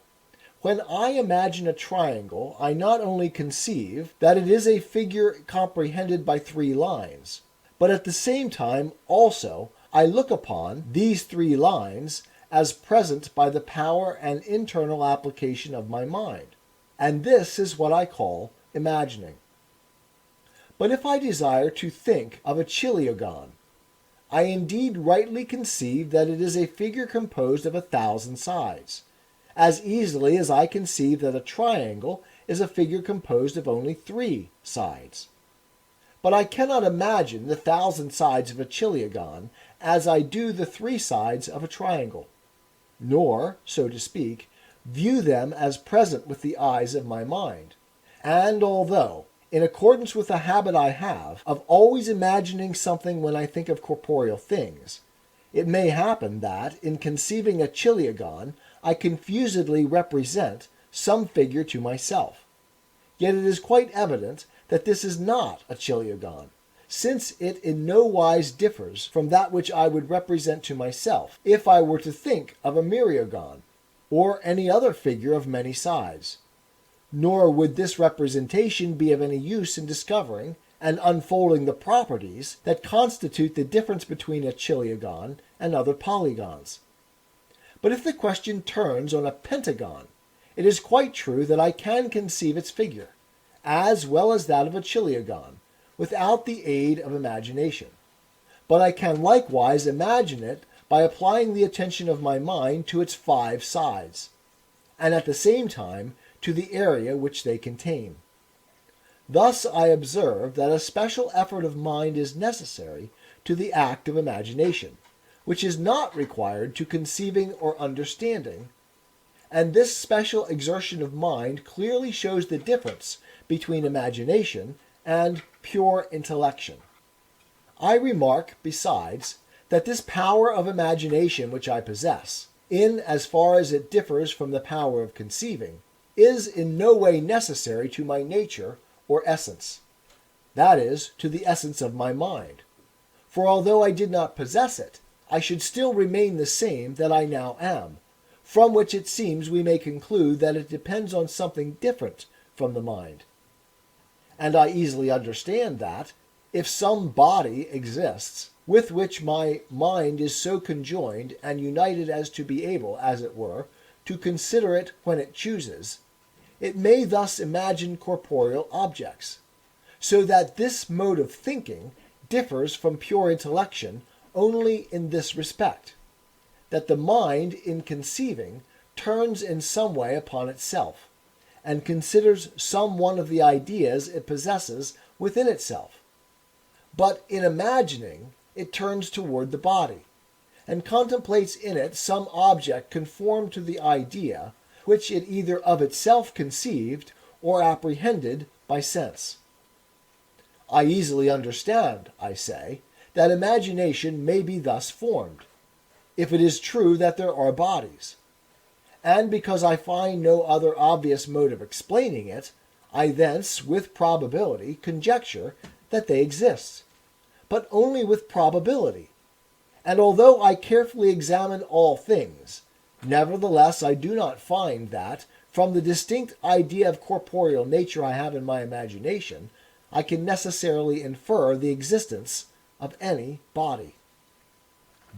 when I imagine a triangle, I not only conceive that it is a figure comprehended by 3 lines, but at the same time also I look upon these 3 lines as present by the power and internal application of my mind, and this is what I call imagining. But if I desire to think of a chiliogon, I indeed rightly conceive that it is a figure composed of 1,000 sides, as easily as I conceive that a triangle is a figure composed of only 3 sides. But I cannot imagine the 1,000 sides of a chiliagon as I do the 3 sides of a triangle, nor, so to speak, view them as present with the eyes of my mind. And although, in accordance with the habit I have of always imagining something when I think of corporeal things, it may happen that, in conceiving a chiliagon, I confusedly represent some figure to myself. Yet it is quite evident that this is not a chiliagon, since it in no wise differs from that which I would represent to myself if I were to think of a myriagon, or any other figure of many sides. Nor would this representation be of any use in discovering and unfolding the properties that constitute the difference between a chiliagon and other polygons. But if the question turns on a pentagon, it is quite true that I can conceive its figure, as well as that of a chiliagon, without the aid of imagination. But I can likewise imagine it by applying the attention of my mind to its 5 sides, and at the same time to the area which they contain. Thus I observe that a special effort of mind is necessary to the act of imagination, which is not required to conceiving or understanding, and this special exertion of mind clearly shows the difference between imagination and pure intellection. I remark, besides, that this power of imagination which I possess, in as far as it differs from the power of conceiving, is in no way necessary to my nature or essence, that is, to the essence of my mind. For although I did not possess it, I should still remain the same that I now am, from which it seems we may conclude that it depends on something different from the mind. And I easily understand that, if some body exists, with which my mind is so conjoined and united as to be able, as it were, to consider it when it chooses, it may thus imagine corporeal objects, so that this mode of thinking differs from pure intellection only in this respect, that the mind in conceiving turns in some way upon itself, and considers some one of the ideas it possesses within itself. But in imagining, it turns toward the body, and contemplates in it some object conformed to the idea which it either of itself conceived or apprehended by sense. I easily understand, I say, that imagination may be thus formed, if it is true that there are bodies. And because I find no other obvious mode of explaining it, I thence, with probability, conjecture that they exist, but only with probability. And although I carefully examine all things, nevertheless I do not find that, from the distinct idea of corporeal nature I have in my imagination, I can necessarily infer the existence of any body.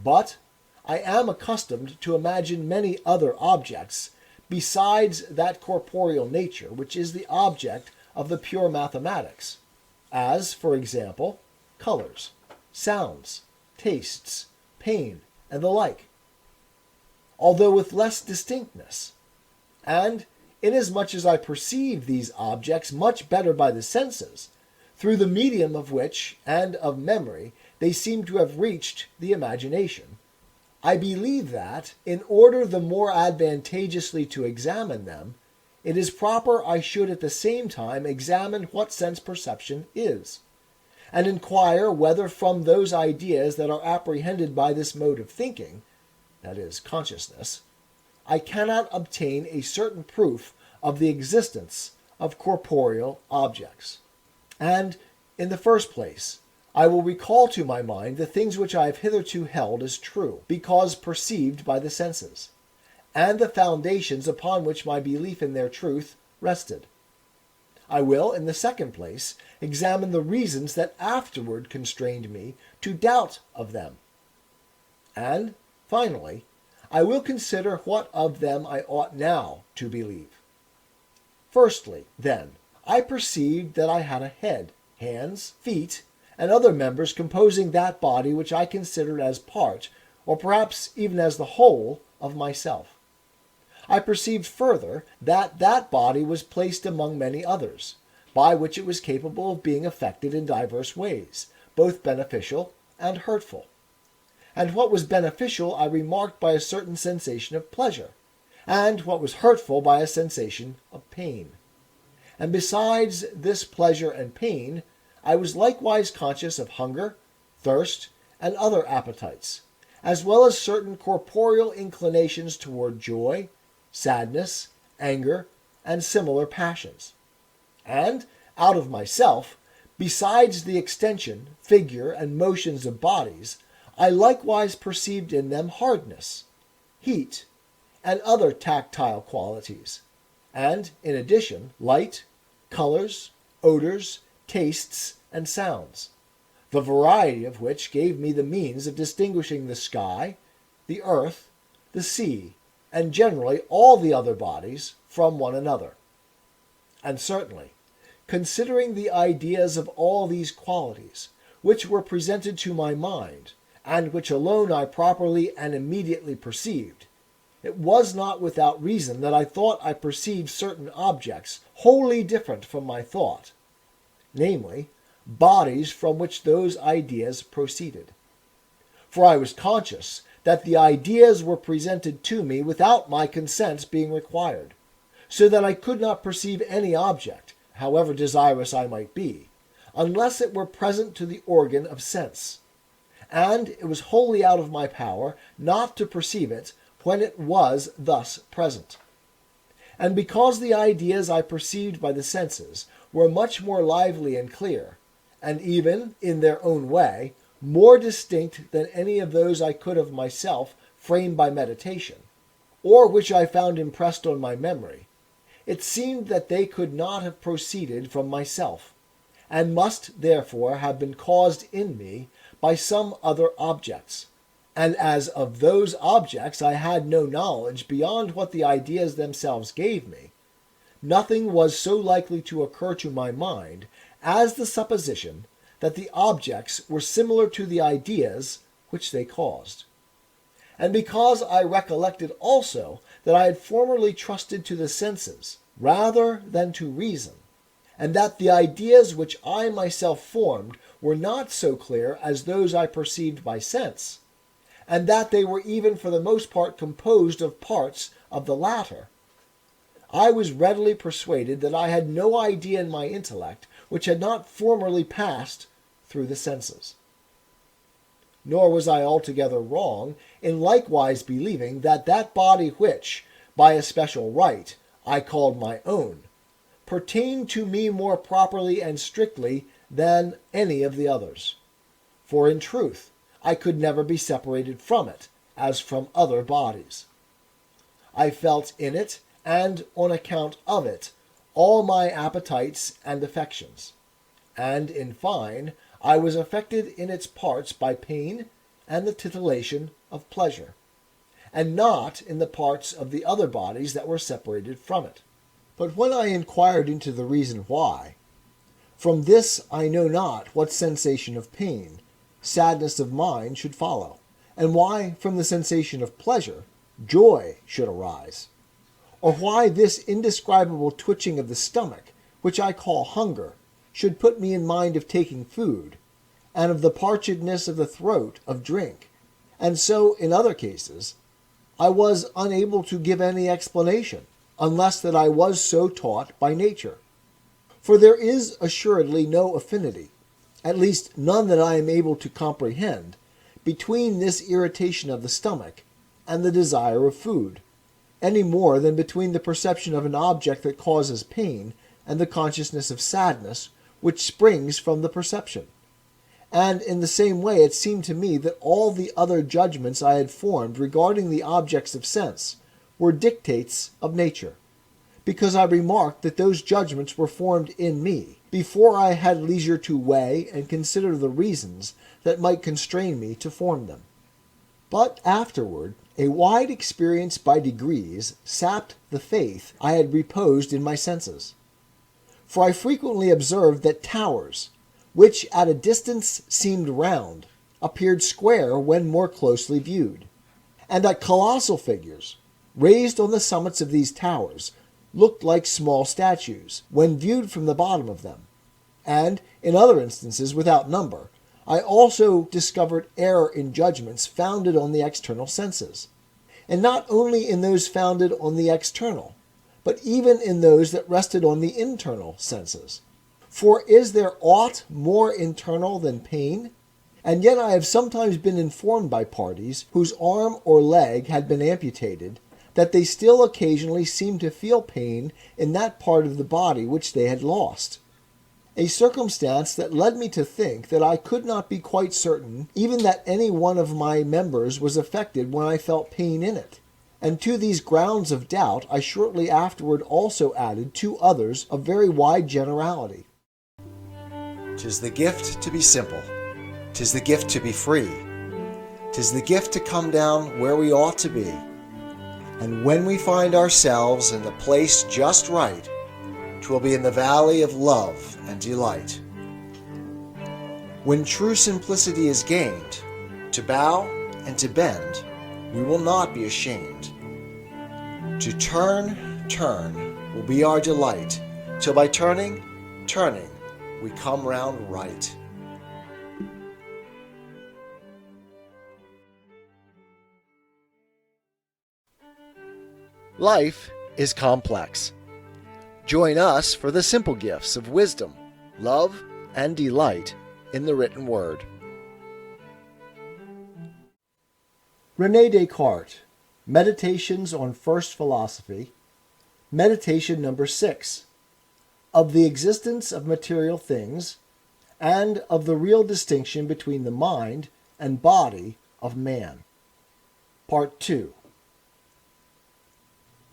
But I am accustomed to imagine many other objects besides that corporeal nature which is the object of the pure mathematics, as, for example, colors, sounds, tastes, pain, and the like, although with less distinctness. And inasmuch as I perceive these objects much better by the senses, through the medium of which and of memory they seem to have reached the imagination, I believe that, in order the more advantageously to examine them, it is proper I should at the same time examine what sense perception is, and inquire whether from those ideas that are apprehended by this mode of thinking, that is, consciousness, I cannot obtain a certain proof of the existence of corporeal objects. And, in the first place, I will recall to my mind the things which I have hitherto held as true, because perceived by the senses, and the foundations upon which my belief in their truth rested. I will, in the second place, examine the reasons that afterward constrained me to doubt of them. And, finally, I will consider what of them I ought now to believe. Firstly, then, I perceived that I had a head, hands, feet, and other members composing that body which I considered as part, or perhaps even as the whole, of myself. I perceived further that that body was placed among many others, by which it was capable of being affected in diverse ways, both beneficial and hurtful. And what was beneficial I remarked by a certain sensation of pleasure, and what was hurtful by a sensation of pain. And besides this pleasure and pain, I was likewise conscious of hunger, thirst, and other appetites, as well as certain corporeal inclinations toward joy, sadness, anger, and similar passions. And out of myself, besides the extension, figure, and motions of bodies, I likewise perceived in them hardness, heat, and other tactile qualities, and, in addition, light, colors, odors, tastes, and sounds, the variety of which gave me the means of distinguishing the sky, the earth, the sea, and generally all the other bodies from one another. And certainly, considering the ideas of all these qualities, which were presented to my mind, and which alone I properly and immediately perceived, it was not without reason that I thought I perceived certain objects wholly different from my thought, namely, bodies from which those ideas proceeded. For I was conscious that the ideas were presented to me without my consent being required, so that I could not perceive any object, however desirous I might be, unless it were present to the organ of sense, and it was wholly out of my power not to perceive it when it was thus present. And because the ideas I perceived by the senses were much more lively and clear, and even, in their own way, more distinct than any of those I could of myself frame by meditation, or which I found impressed on my memory, it seemed that they could not have proceeded from myself, and must therefore have been caused in me by some other objects. And as of those objects I had no knowledge beyond what the ideas themselves gave me, nothing was so likely to occur to my mind as the supposition that the objects were similar to the ideas which they caused. And because I recollected also that I had formerly trusted to the senses rather than to reason, and that the ideas which I myself formed were not so clear as those I perceived by sense, and that they were even for the most part composed of parts of the latter, I was readily persuaded that I had no idea in my intellect which had not formerly passed through the senses. Nor was I altogether wrong in likewise believing that that body which, by a special right, I called my own, pertained to me more properly and strictly than any of the others. For in truth, I could never be separated from it, as from other bodies. I felt in it, and on account of it, all my appetites and affections, and, in fine, I was affected in its parts by pain and the titillation of pleasure, and not in the parts of the other bodies that were separated from it. But when I inquired into the reason why, from this I know not what sensation of pain, sadness of mind should follow, and why from the sensation of pleasure, joy should arise, or why this indescribable twitching of the stomach, which I call hunger, should put me in mind of taking food, and of the parchedness of the throat of drink, and so in other cases, I was unable to give any explanation, unless that I was so taught by nature. For there is assuredly no affinity, at least none that I am able to comprehend, between this irritation of the stomach and the desire of food, any more than between the perception of an object that causes pain and the consciousness of sadness which springs from the perception. And in the same way it seemed to me that all the other judgments I had formed regarding the objects of sense were dictates of nature, because I remarked that those judgments were formed in me, before I had leisure to weigh and consider the reasons that might constrain me to form them. But afterward, a wide experience by degrees sapped the faith I had reposed in my senses. For I frequently observed that towers, which at a distance seemed round, appeared square when more closely viewed, and that colossal figures, raised on the summits of these towers, looked like small statues when viewed from the bottom of them. And, in other instances without number, I also discovered error in judgments founded on the external senses, and not only in those founded on the external, but even in those that rested on the internal senses. For is there aught more internal than pain? And yet I have sometimes been informed by parties whose arm or leg had been amputated, that they still occasionally seemed to feel pain in that part of the body which they had lost. A circumstance that led me to think that I could not be quite certain even that any one of my members was affected when I felt pain in it. And to these grounds of doubt I shortly afterward also added two others of very wide generality. 'Tis the gift to be simple. 'Tis the gift to be free. 'Tis the gift to come down where we ought to be. And when we find ourselves in the place just right, 'twill be in the valley of love and delight. When true simplicity is gained, to bow and to bend, we will not be ashamed. To turn will be our delight, till by turning, we come round right. Life is complex. Join us for the simple gifts of wisdom, love, and delight in the written word. Rene Descartes, Meditations on First Philosophy, Meditation number 6, of the existence of material things, and of the real distinction between the mind and body of man. Part 2.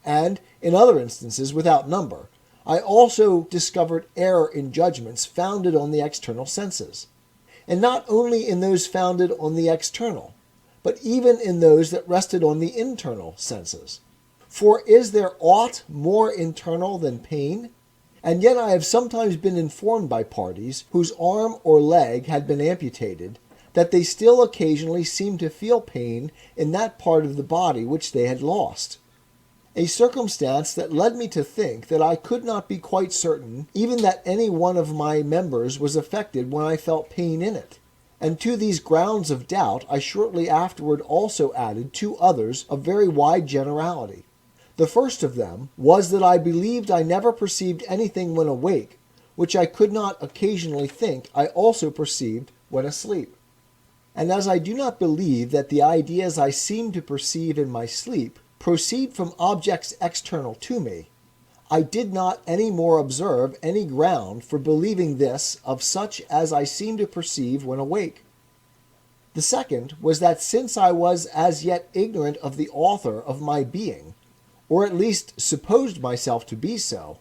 And, in other instances without number, I also discovered error in judgments founded on the external senses, and not only in those founded on the external, but even in those that rested on the internal senses. For is there aught more internal than pain? And yet I have sometimes been informed by parties whose arm or leg had been amputated, that they still occasionally seemed to feel pain in that part of the body which they had lost. A circumstance that led me to think that I could not be quite certain even that any one of my members was affected when I felt pain in it. And to these grounds of doubt I shortly afterward also added two others of very wide generality. The first of them was that I believed I never perceived anything when awake, which I could not occasionally think I also perceived when asleep. And as I do not believe that the ideas I seem to perceive in my sleep proceed from objects external to me, I did not any more observe any ground for believing this of such as I seem to perceive when awake. The second was that since I was as yet ignorant of the author of my being, or at least supposed myself to be so,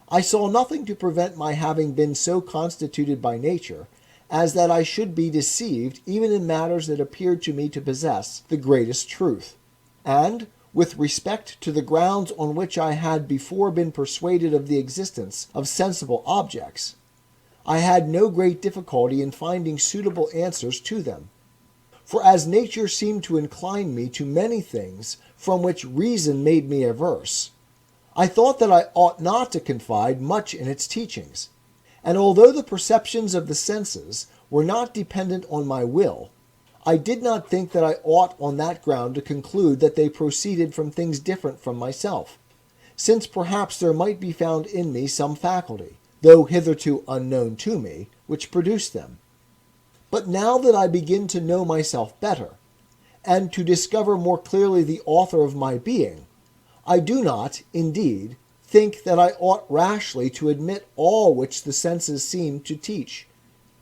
I saw nothing to prevent my having been so constituted by nature as that I should be deceived even in matters that appeared to me to possess the greatest truth. And, with respect to the grounds on which I had before been persuaded of the existence of sensible objects, I had no great difficulty in finding suitable answers to them. For as nature seemed to incline me to many things from which reason made me averse, I thought that I ought not to confide much in its teachings, and although the perceptions of the senses were not dependent on my will, I did not think that I ought on that ground to conclude that they proceeded from things different from myself, since perhaps there might be found in me some faculty, though hitherto unknown to me, which produced them. But now that I begin to know myself better, and to discover more clearly the author of my being, I do not, indeed, think that I ought rashly to admit all which the senses seem to teach,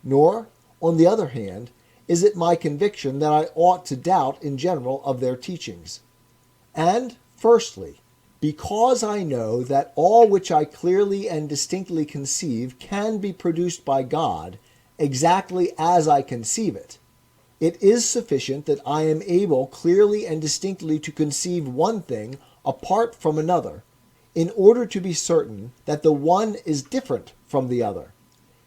nor, on the other hand, is it my conviction that I ought to doubt in general of their teachings. And, firstly, because I know that all which I clearly and distinctly conceive can be produced by God exactly as I conceive it, it is sufficient that I am able clearly and distinctly to conceive one thing apart from another, in order to be certain that the one is different from the other,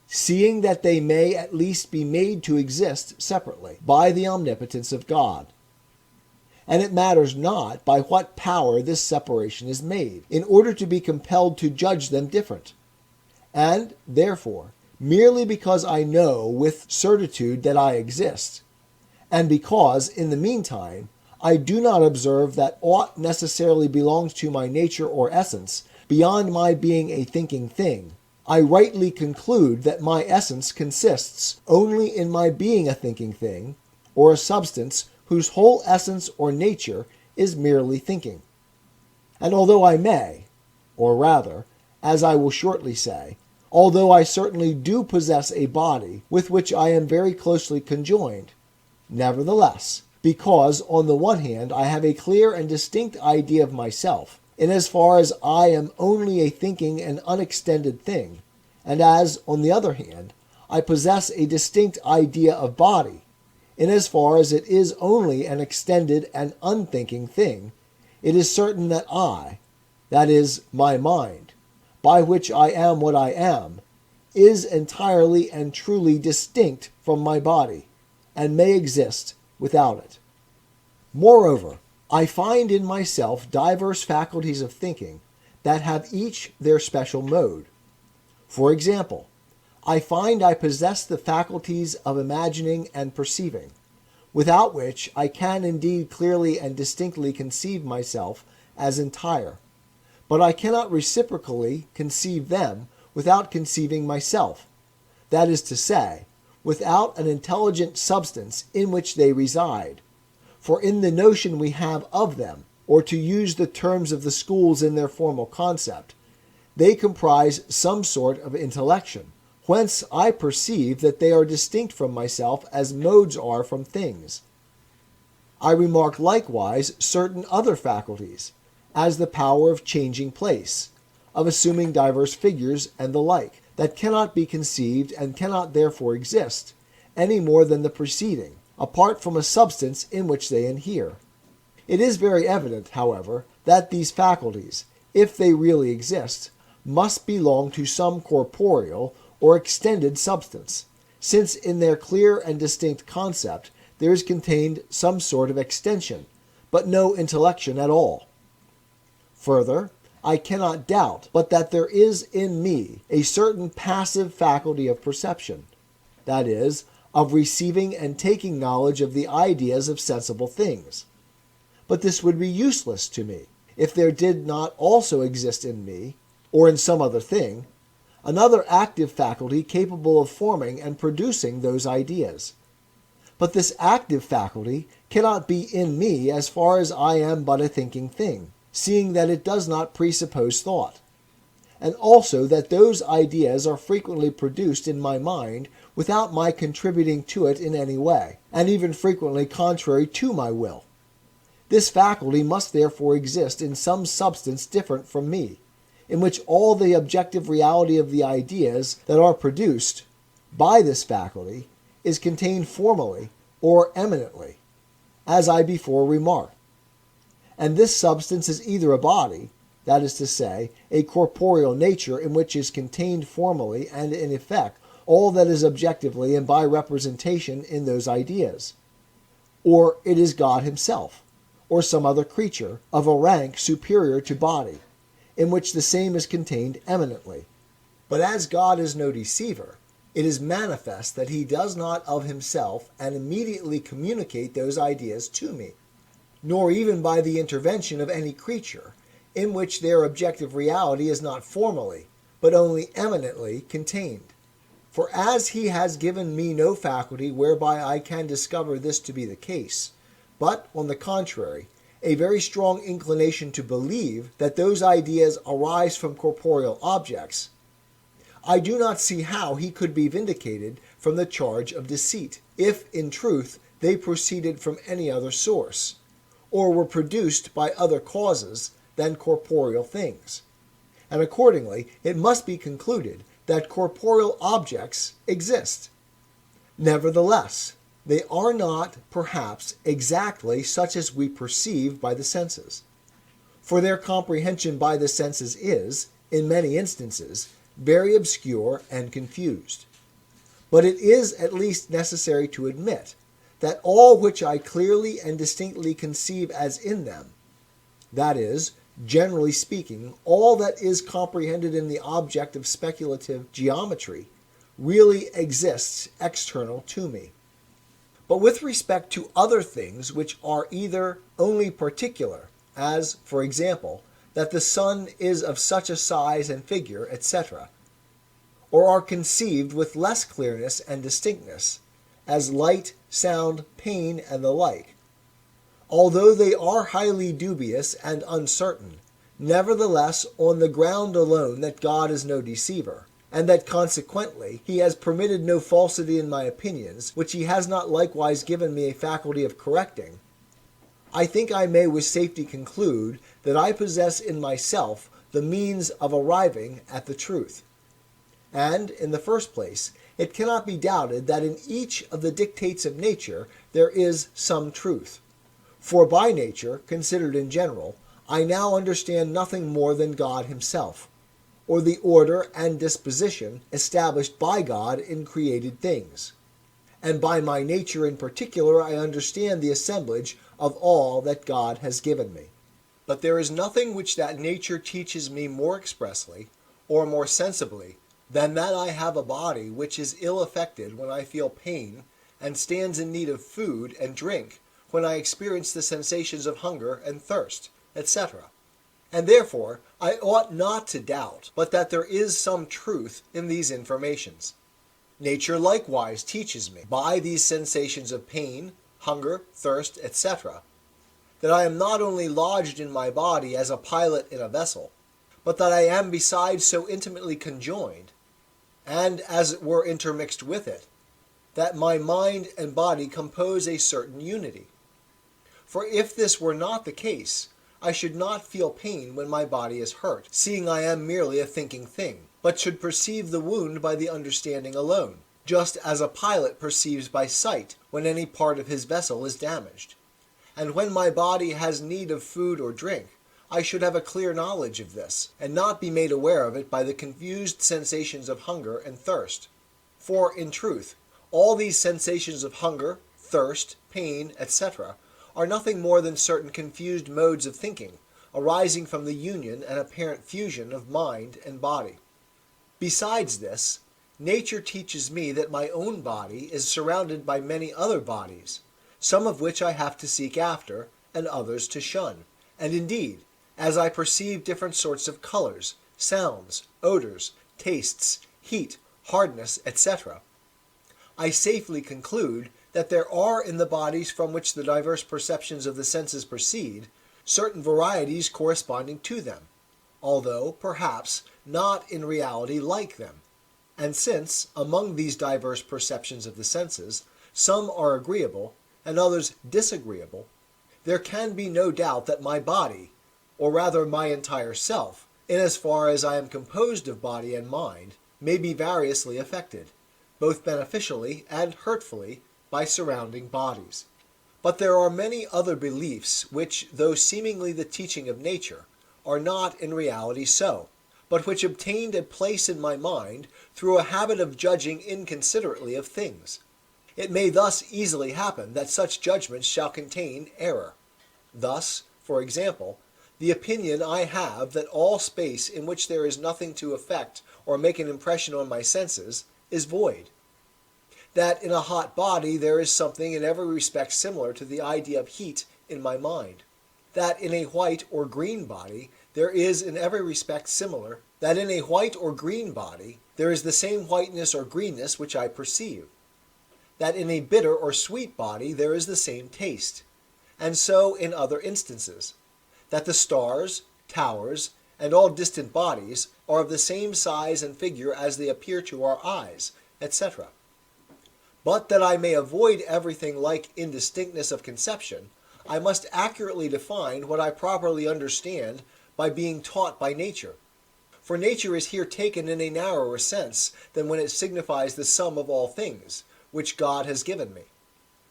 seeing that they may at least be made to exist separately by the omnipotence of God. And it matters not by what power this separation is made, in order to be compelled to judge them different. And, therefore, merely because I know with certitude that I exist, and because, in the meantime, I do not observe that aught necessarily belongs to my nature or essence, beyond my being a thinking thing, I rightly conclude that my essence consists only in my being a thinking thing, or a substance whose whole essence or nature is merely thinking. And although I may, or rather, as I will shortly say, although I certainly do possess a body with which I am very closely conjoined, nevertheless, because on the one hand I have a clear and distinct idea of myself, in as far as I am only a thinking and unextended thing, and as, on the other hand, I possess a distinct idea of body, in as far as it is only an extended and unthinking thing, it is certain that I, that is, my mind, by which I am what I am, is entirely and truly distinct from my body, and may exist without it. Moreover, I find in myself diverse faculties of thinking that have each their special mode. For example, I find I possess the faculties of imagining and perceiving, without which I can indeed clearly and distinctly conceive myself as entire, but I cannot reciprocally conceive them without conceiving myself, that is to say, without an intelligent substance in which they reside. For in the notion we have of them, or to use the terms of the schools in their formal concept, they comprise some sort of intellection, whence I perceive that they are distinct from myself as modes are from things. I remark likewise certain other faculties, as the power of changing place, of assuming diverse figures, and the like, that cannot be conceived and cannot therefore exist, any more than the preceding, apart from a substance in which they inhere. It is very evident, however, that these faculties, if they really exist, must belong to some corporeal or extended substance, since in their clear and distinct concept there is contained some sort of extension, but no intellection at all. Further, I cannot doubt but that there is in me a certain passive faculty of perception, that is, of receiving and taking knowledge of the ideas of sensible things. But this would be useless to me, if there did not also exist in me, or in some other thing, another active faculty capable of forming and producing those ideas. But this active faculty cannot be in me as far as I am but a thinking thing, seeing that it does not presuppose thought, and also that those ideas are frequently produced in my mind without my contributing to it in any way, and even frequently contrary to my will. This faculty must therefore exist in some substance different from me, in which all the objective reality of the ideas that are produced by this faculty is contained formally or eminently, as I before remarked. And this substance is either a body, that is to say, a corporeal nature in which is contained formally and in effect all that is objectively and by representation in those ideas, or it is God himself, or some other creature of a rank superior to body, in which the same is contained eminently. But as God is no deceiver, it is manifest that he does not of himself and immediately communicate those ideas to me, nor even by the intervention of any creature, in which their objective reality is not formally, but only eminently contained. For as he has given me no faculty whereby I can discover this to be the case, but, on the contrary, a very strong inclination to believe that those ideas arise from corporeal objects, I do not see how he could be vindicated from the charge of deceit, if, in truth, they proceeded from any other source, or were produced by other causes than corporeal things. And accordingly, it must be concluded that corporeal objects exist. Nevertheless, they are not, perhaps, exactly such as we perceive by the senses. For their comprehension by the senses is, in many instances, very obscure and confused. But it is at least necessary to admit that all which I clearly and distinctly conceive as in them, that is, generally speaking, all that is comprehended in the object of speculative geometry, really exists external to me. But with respect to other things which are either only particular, as, for example, that the sun is of such a size and figure, etc., or are conceived with less clearness and distinctness, as light, sound, pain, and the like, although they are highly dubious and uncertain, nevertheless on the ground alone that God is no deceiver, and that consequently he has permitted no falsity in my opinions, which he has not likewise given me a faculty of correcting, I think I may with safety conclude that I possess in myself the means of arriving at the truth. And, in the first place, it cannot be doubted that in each of the dictates of nature there is some truth. For by nature, considered in general, I now understand nothing more than God himself, or the order and disposition established by God in created things. And by my nature in particular I understand the assemblage of all that God has given me. But there is nothing which that nature teaches me more expressly, or more sensibly, than that I have a body which is ill affected when I feel pain, and stands in need of food and drink when I experience the sensations of hunger and thirst, etc. And therefore I ought not to doubt but that there is some truth in these informations. Nature likewise teaches me, by these sensations of pain, hunger, thirst, etc., that I am not only lodged in my body as a pilot in a vessel, but that I am besides so intimately conjoined, and as it were intermixed with it, that my mind and body compose a certain unity. For if this were not the case, I should not feel pain when my body is hurt, seeing I am merely a thinking thing, but should perceive the wound by the understanding alone, just as a pilot perceives by sight when any part of his vessel is damaged. And when my body has need of food or drink, I should have a clear knowledge of this, and not be made aware of it by the confused sensations of hunger and thirst. For, in truth, all these sensations of hunger, thirst, pain, etc., are nothing more than certain confused modes of thinking, arising from the union and apparent fusion of mind and body. Besides this, nature teaches me that my own body is surrounded by many other bodies, some of which I have to seek after, and others to shun. And indeed, as I perceive different sorts of colors, sounds, odors, tastes, heat, hardness, etc., I safely conclude that there are in the bodies from which the diverse perceptions of the senses proceed, certain varieties corresponding to them, although, perhaps, not in reality like them. And since, among these diverse perceptions of the senses, some are agreeable, and others disagreeable, there can be no doubt that my body, or rather my entire self, in as far as I am composed of body and mind, may be variously affected, both beneficially and hurtfully, by surrounding bodies. But there are many other beliefs which, though seemingly the teaching of nature, are not in reality so, but which obtained a place in my mind through a habit of judging inconsiderately of things. It may thus easily happen that such judgments shall contain error. Thus, for example, the opinion I have that all space in which there is nothing to affect or make an impression on my senses is void. That in a hot body there is something in every respect similar to the idea of heat in my mind. That in a white or green body there is in every respect similar, that in a white or green body there is the same whiteness or greenness which I perceive. That in a bitter or sweet body there is the same taste. And so in other instances. That the stars, towers, and all distant bodies are of the same size and figure as they appear to our eyes, etc. But that I may avoid everything like indistinctness of conception, I must accurately define what I properly understand by being taught by nature. For nature is here taken in a narrower sense than when it signifies the sum of all things, which God has given me.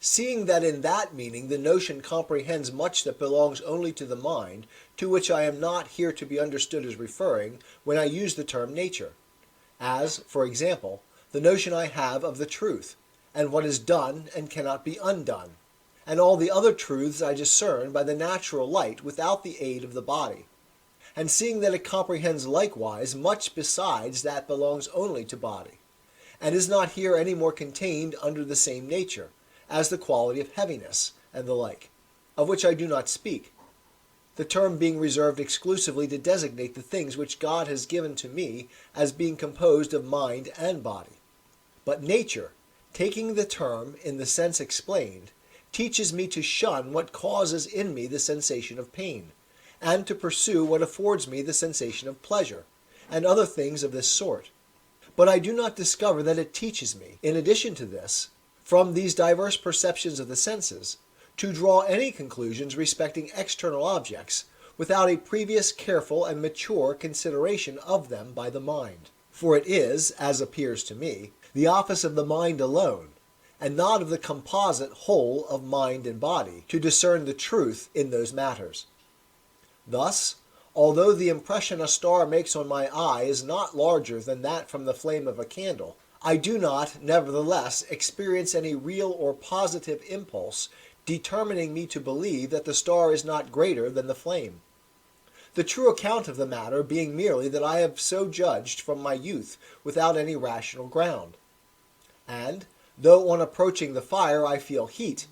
Seeing that in that meaning the notion comprehends much that belongs only to the mind, to which I am not here to be understood as referring when I use the term nature, as, for example, the notion I have of the truth, and what is done and cannot be undone, and all the other truths I discern by the natural light without the aid of the body, and seeing that it comprehends likewise much besides that belongs only to body, and is not here any more contained under the same nature, as the quality of heaviness, and the like, of which I do not speak, the term being reserved exclusively to designate the things which God has given to me as being composed of mind and body. But nature, taking the term in the sense explained, teaches me to shun what causes in me the sensation of pain, and to pursue what affords me the sensation of pleasure, and other things of this sort. But I do not discover that it teaches me, in addition to this, from these diverse perceptions of the senses, to draw any conclusions respecting external objects without a previous careful and mature consideration of them by the mind. For it is, as appears to me, the office of the mind alone, and not of the composite whole of mind and body, to discern the truth in those matters. Thus, although the impression a star makes on my eye is not larger than that from the flame of a candle, I do not, nevertheless, experience any real or positive impulse determining me to believe that the star is not greater than the flame. The true account of the matter being merely that I have so judged from my youth without any rational ground. And, though on approaching the fire I feel heat,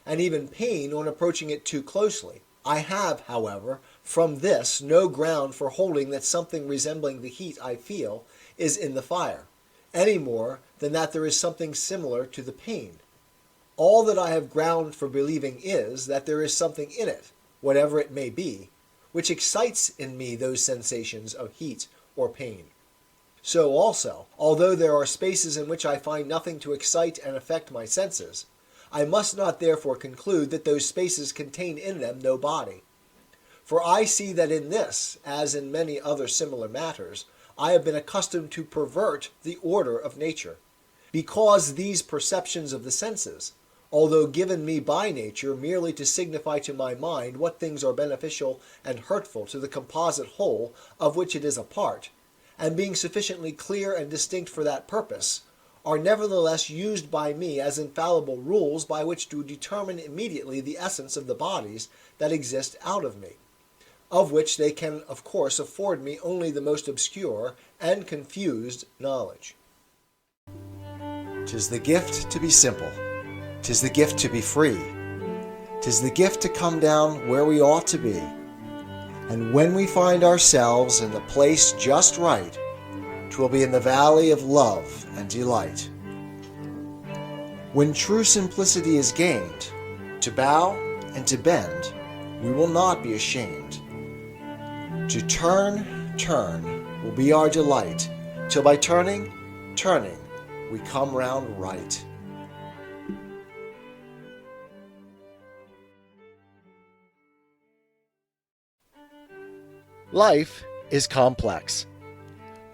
and even pain on approaching it too closely, I have, however, from this no ground for holding that something resembling the heat I feel is in the fire, any more than that there is something similar to the pain. All that I have ground for believing is that there is something in it, whatever it may be, which excites in me those sensations of heat or pain. So also, although there are spaces in which I find nothing to excite and affect my senses, I must not therefore conclude that those spaces contain in them no body. For I see that in this, as in many other similar matters, I have been accustomed to pervert the order of nature, because these perceptions of the senses, although given me by nature merely to signify to my mind what things are beneficial and hurtful to the composite whole of which it is a part, and being sufficiently clear and distinct for that purpose, are nevertheless used by me as infallible rules by which to determine immediately the essence of the bodies that exist out of me, of which they can of course afford me only the most obscure and confused knowledge. 'Tis the gift to be simple. 'Tis the gift to be free. 'Tis the gift to come down where we ought to be. And when we find ourselves in the place just right, 'twill be in the valley of love and delight. When true simplicity is gained, to bow and to bend, we will not be ashamed. To turn will be our delight, till by turning, we come round right. Life is complex.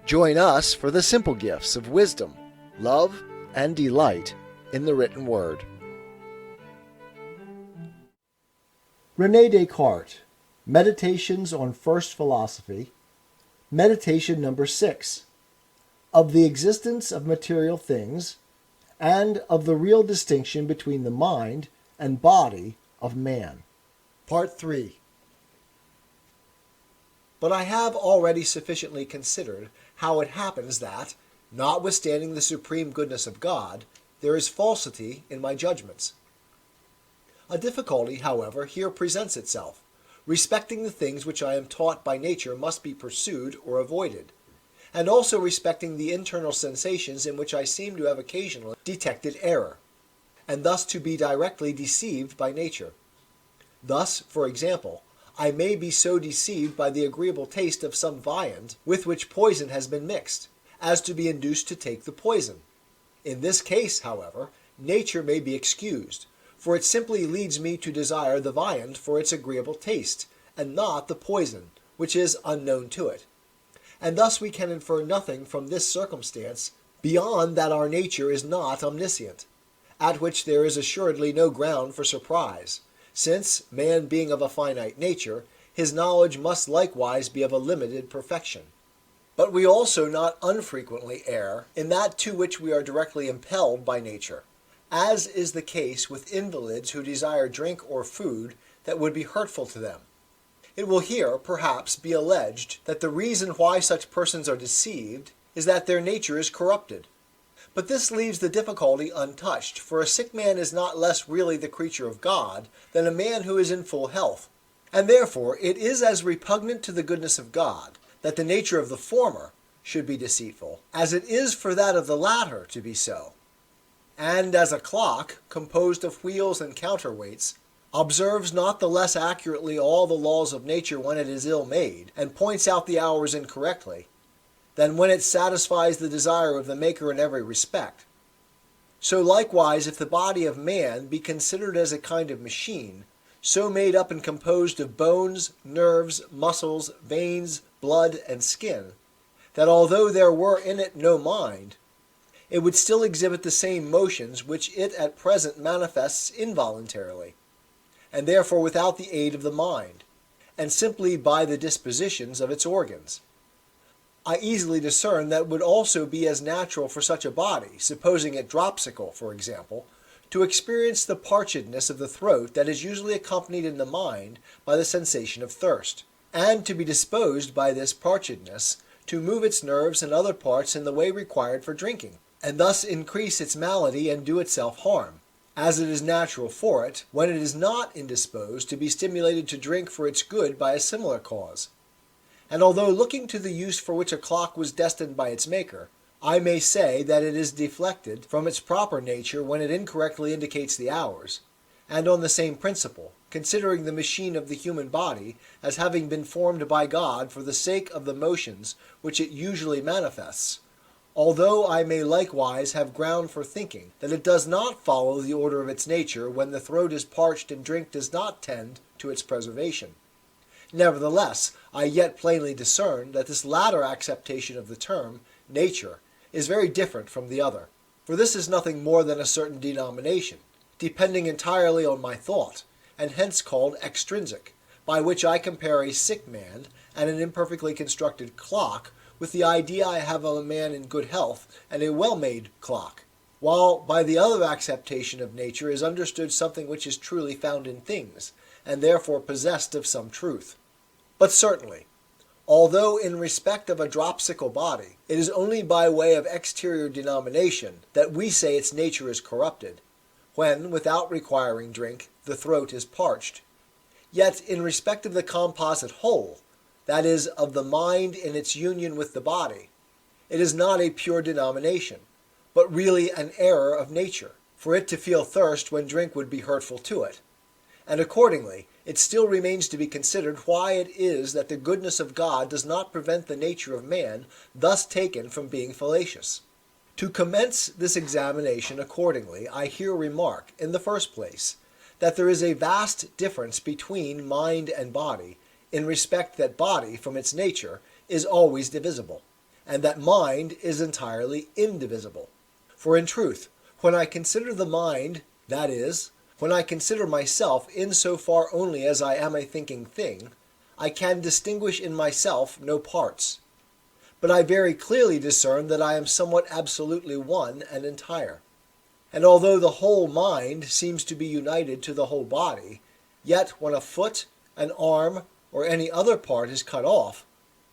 Join us for the simple gifts of wisdom, love, and delight in the written word. Rene Descartes, Meditations on First Philosophy, Meditation number 6, of the existence of material things, and of the real distinction between the mind and body of man. Part 3. But I have already sufficiently considered how it happens that, notwithstanding the supreme goodness of God, there is falsity in my judgments. A difficulty, however, here presents itself, respecting the things which I am taught by nature must be pursued or avoided, and also respecting the internal sensations in which I seem to have occasionally detected error, and thus to be directly deceived by nature. Thus, for example, I may be so deceived by the agreeable taste of some viand with which poison has been mixed, as to be induced to take the poison. In this case, however, nature may be excused, for it simply leads me to desire the viand for its agreeable taste, and not the poison, which is unknown to it. And thus we can infer nothing from this circumstance beyond that our nature is not omniscient, at which there is assuredly no ground for surprise, since, man being of a finite nature, his knowledge must likewise be of a limited perfection. But we also not unfrequently err in that to which we are directly impelled by nature, as is the case with invalids who desire drink or food that would be hurtful to them. It will here, perhaps, be alleged that the reason why such persons are deceived is that their nature is corrupted. But this leaves the difficulty untouched, for a sick man is not less really the creature of God than a man who is in full health. And therefore it is as repugnant to the goodness of God that the nature of the former should be deceitful, as it is for that of the latter to be so. And as a clock, composed of wheels and counterweights, observes not the less accurately all the laws of nature when it is ill made, and points out the hours incorrectly, than when it satisfies the desire of the maker in every respect. So likewise, if the body of man be considered as a kind of machine, so made up and composed of bones, nerves, muscles, veins, blood, and skin, that although there were in it no mind, it would still exhibit the same motions which it at present manifests involuntarily, and therefore without the aid of the mind, and simply by the dispositions of its organs. I easily discern that would also be as natural for such a body, supposing it dropsical, for example, to experience the parchedness of the throat that is usually accompanied in the mind by the sensation of thirst, and to be disposed by this parchedness to move its nerves and other parts in the way required for drinking, and thus increase its malady and do itself harm, as it is natural for it, when it is not indisposed, to be stimulated to drink for its good by a similar cause. And although looking to the use for which a clock was destined by its maker, I may say that it is deflected from its proper nature when it incorrectly indicates the hours, and on the same principle, considering the machine of the human body as having been formed by God for the sake of the motions which it usually manifests, although I may likewise have ground for thinking that it does not follow the order of its nature when the throat is parched and drink does not tend to its preservation. Nevertheless, I yet plainly discern that this latter acceptation of the term, nature, is very different from the other. For this is nothing more than a certain denomination, depending entirely on my thought, and hence called extrinsic, by which I compare a sick man and an imperfectly constructed clock with the idea I have of a man in good health and a well-made clock, while by the other acceptation of nature is understood something which is truly found in things, and therefore possessed of some truth. But certainly, although in respect of a dropsical body, it is only by way of exterior denomination that we say its nature is corrupted, when, without requiring drink, the throat is parched. Yet in respect of the composite whole, that is, of the mind in its union with the body, it is not a pure denomination, but really an error of nature, for it to feel thirst when drink would be hurtful to it. And accordingly, it still remains to be considered why it is that the goodness of God does not prevent the nature of man thus taken from being fallacious. To commence this examination accordingly, I here remark, in the first place, that there is a vast difference between mind and body, in respect that body, from its nature, is always divisible, and that mind is entirely indivisible. For in truth, when I consider the mind, that is, when I consider myself in so far only as I am a thinking thing, I can distinguish in myself no parts. But I very clearly discern that I am somewhat absolutely one and entire. And although the whole mind seems to be united to the whole body, yet when a foot, an arm, or any other part is cut off,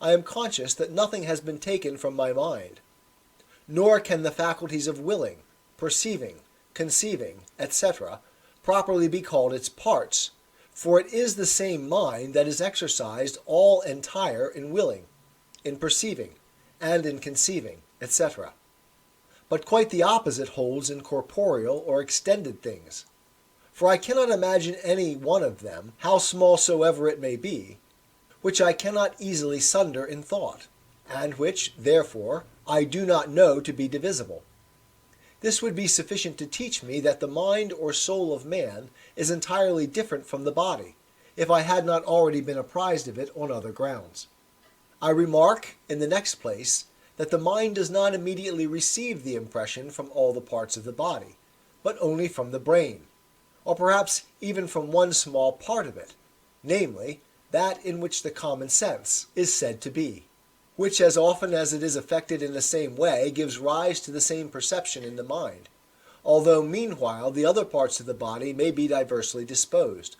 I am conscious that nothing has been taken from my mind. Nor can the faculties of willing, perceiving, conceiving, etc., properly be called its parts, for it is the same mind that is exercised all entire in willing, in perceiving, and in conceiving, etc. But quite the opposite holds in corporeal or extended things. For I cannot imagine any one of them, how small soever it may be, which I cannot easily sunder in thought, and which, therefore, I do not know to be divisible. This would be sufficient to teach me that the mind or soul of man is entirely different from the body, if I had not already been apprised of it on other grounds. I remark, in the next place, that the mind does not immediately receive the impression from all the parts of the body, but only from the brain, or perhaps even from one small part of it, namely, that in which the common sense is said to be. which as often as it is affected in the same way gives rise to the same perception in the mind, although meanwhile the other parts of the body may be diversely disposed,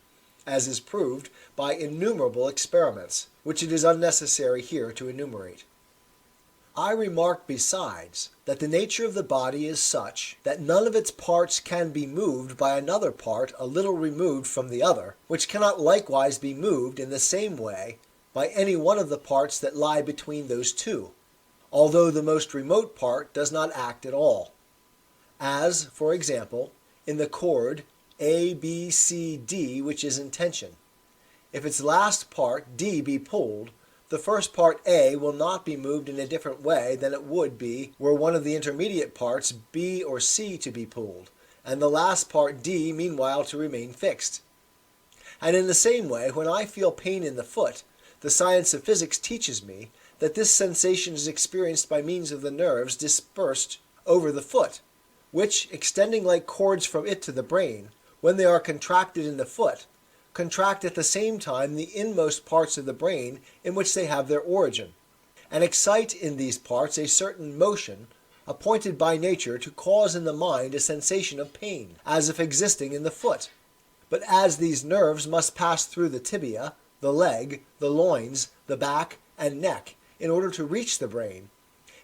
as is proved by innumerable experiments, which it is unnecessary here to enumerate. I remark besides that the nature of the body is such that none of its parts can be moved by another part a little removed from the other, which cannot likewise be moved in the same way by any one of the parts that lie between those two, although the most remote part does not act at all. As, for example, in the chord ABCD, which is in tension. If its last part, D, be pulled, the first part, A, will not be moved in a different way than it would be were one of the intermediate parts, B or C, to be pulled, and the last part, D, meanwhile to remain fixed. And in the same way, when I feel pain in the foot, the science of physics teaches me that this sensation is experienced by means of the nerves dispersed over the foot, which, extending like cords from it to the brain, when they are contracted in the foot, contract at the same time the inmost parts of the brain in which they have their origin, and excite in these parts a certain motion appointed by nature to cause in the mind a sensation of pain, as if existing in the foot. But as these nerves must pass through the tibia, the leg, the loins, the back, and neck in order to reach the brain,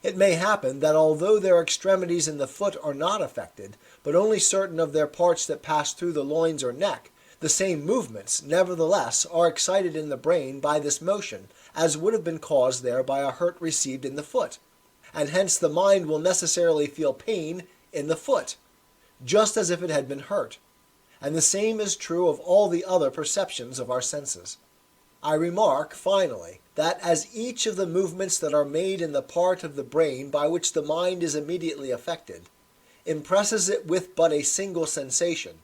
it may happen that although their extremities in the foot are not affected, but only certain of their parts that pass through the loins or neck, the same movements, nevertheless, are excited in the brain by this motion, as would have been caused there by a hurt received in the foot, and hence the mind will necessarily feel pain in the foot, just as if it had been hurt. And the same is true of all the other perceptions of our senses. I remark, finally, that as each of the movements that are made in the part of the brain by which the mind is immediately affected impresses it with but a single sensation,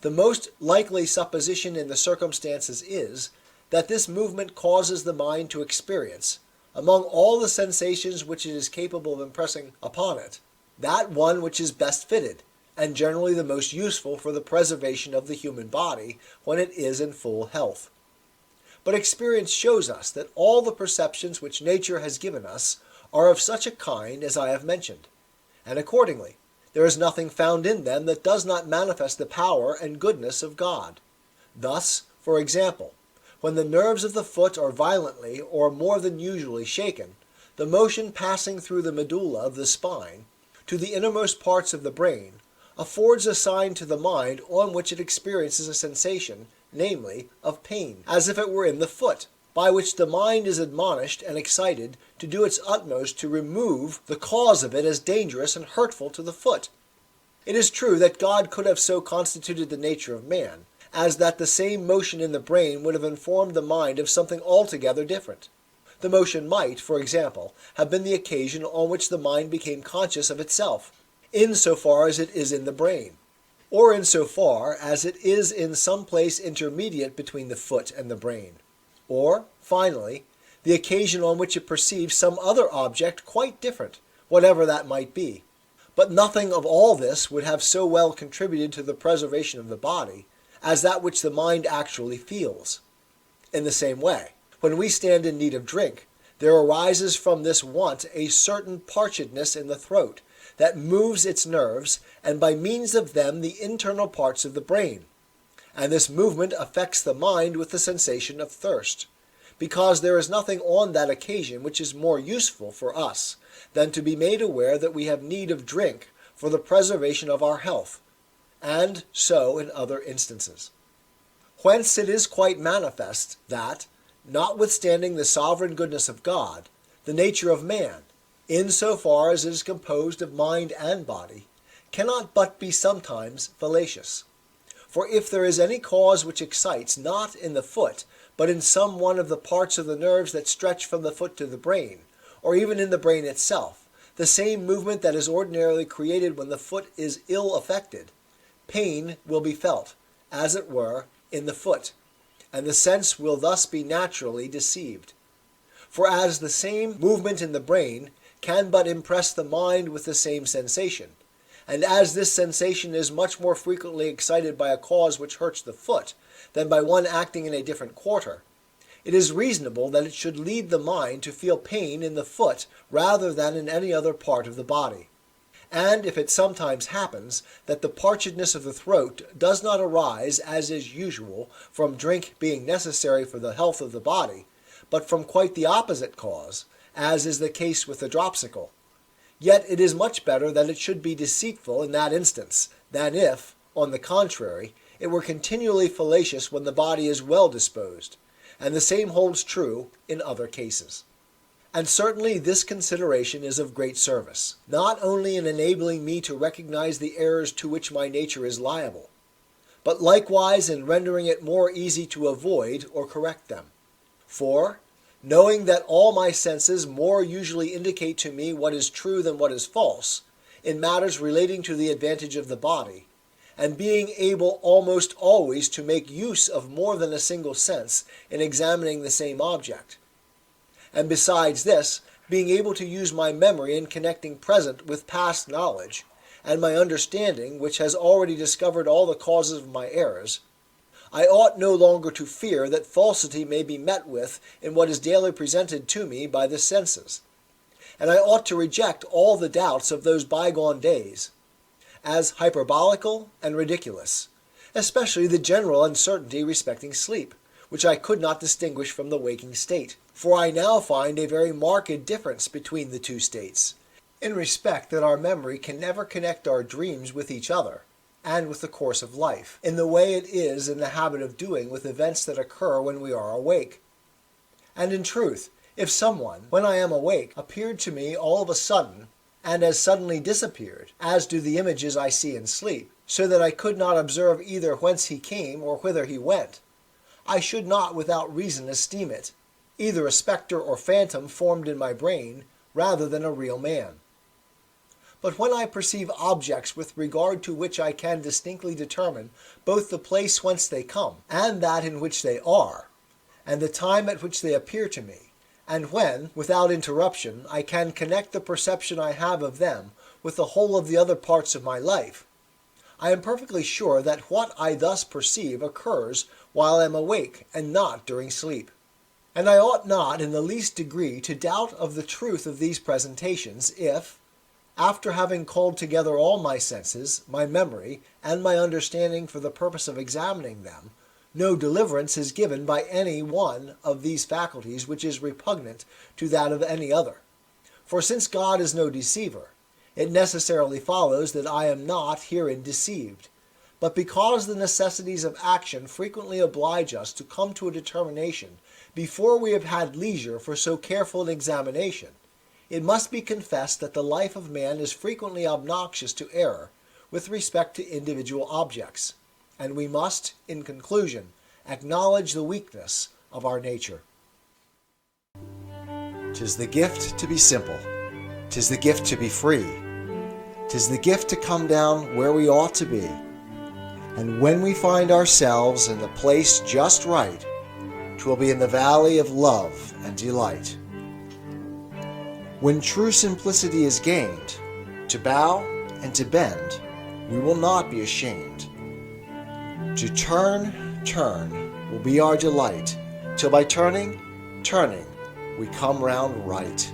the most likely supposition in the circumstances is that this movement causes the mind to experience, among all the sensations which it is capable of impressing upon it, that one which is best fitted, and generally the most useful for the preservation of the human body when it is in full health. But experience shows us that all the perceptions which nature has given us are of such a kind as I have mentioned, and accordingly, there is nothing found in them that does not manifest the power and goodness of God. Thus, for example, when the nerves of the foot are violently or more than usually shaken, the motion passing through the medulla of the spine to the innermost parts of the brain affords a sign to the mind on which it experiences a sensation, namely, of pain, as if it were in the foot, by which the mind is admonished and excited to do its utmost to remove the cause of it as dangerous and hurtful to the foot. It is true that God could have so constituted the nature of man, as that the same motion in the brain would have informed the mind of something altogether different. The motion might, for example, have been the occasion on which the mind became conscious of itself, in so far as it is in the brain, or in so far as it is in some place intermediate between the foot and the brain, or, finally, the occasion on which it perceives some other object quite different, whatever that might be. But nothing of all this would have so well contributed to the preservation of the body as that which the mind actually feels. In the same way, when we stand in need of drink, there arises from this want a certain parchedness in the throat that moves its nerves, and by means of them the internal parts of the brain. And this movement affects the mind with the sensation of thirst, because there is nothing on that occasion which is more useful for us than to be made aware that we have need of drink for the preservation of our health, and so in other instances. Whence it is quite manifest that, notwithstanding the sovereign goodness of God, the nature of man, in so far as it is composed of mind and body, cannot but be sometimes fallacious. For if there is any cause which excites not in the foot, but in some one of the parts of the nerves that stretch from the foot to the brain, or even in the brain itself, the same movement that is ordinarily created when the foot is ill affected, pain will be felt, as it were, in the foot, and the sense will thus be naturally deceived. For as the same movement in the brain can but impress the mind with the same sensation, and as this sensation is much more frequently excited by a cause which hurts the foot than by one acting in a different quarter, it is reasonable that it should lead the mind to feel pain in the foot rather than in any other part of the body. And if it sometimes happens that the parchedness of the throat does not arise, as is usual, from drink being necessary for the health of the body, but from quite the opposite cause, as is the case with the dropsicle, yet it is much better that it should be deceitful in that instance, than if, on the contrary, it were continually fallacious when the body is well disposed, and the same holds true in other cases. And certainly this consideration is of great service, not only in enabling me to recognize the errors to which my nature is liable, but likewise in rendering it more easy to avoid or correct them. For, knowing that all my senses more usually indicate to me what is true than what is false, in matters relating to the advantage of the body, and being able almost always to make use of more than a single sense in examining the same object, and besides this, being able to use my memory in connecting present with past knowledge, and my understanding, which has already discovered all the causes of my errors, I ought no longer to fear that falsity may be met with in what is daily presented to me by the senses, and I ought to reject all the doubts of those bygone days, as hyperbolical and ridiculous, especially the general uncertainty respecting sleep, which I could not distinguish from the waking state. For I now find a very marked difference between the two states, in respect that our memory can never connect our dreams with each other, and with the course of life, in the way it is in the habit of doing with events that occur when we are awake. And in truth, if someone, when I am awake, appeared to me all of a sudden, and as suddenly disappeared, as do the images I see in sleep, so that I could not observe either whence he came or whither he went, I should not without reason esteem it, either a spectre or phantom formed in my brain, rather than a real man. But when I perceive objects with regard to which I can distinctly determine both the place whence they come, and that in which they are, and the time at which they appear to me, and when, without interruption, I can connect the perception I have of them with the whole of the other parts of my life, I am perfectly sure that what I thus perceive occurs while I am awake and not during sleep. And I ought not in the least degree to doubt of the truth of these presentations if, after having called together all my senses, my memory, and my understanding for the purpose of examining them, no deliverance is given by any one of these faculties which is repugnant to that of any other. For since God is no deceiver, it necessarily follows that I am not herein deceived. But because the necessities of action frequently oblige us to come to a determination before we have had leisure for so careful an examination, it must be confessed that the life of man is frequently obnoxious to error with respect to individual objects, and we must, in conclusion, acknowledge the weakness of our nature. 'Tis the gift to be simple. 'Tis the gift to be free. 'Tis the gift to come down where we ought to be. And when we find ourselves in the place just right, 'twill be in the valley of love and delight. When true simplicity is gained, to bow and to bend, we will not be ashamed. To turn will be our delight, till by turning, we come round right.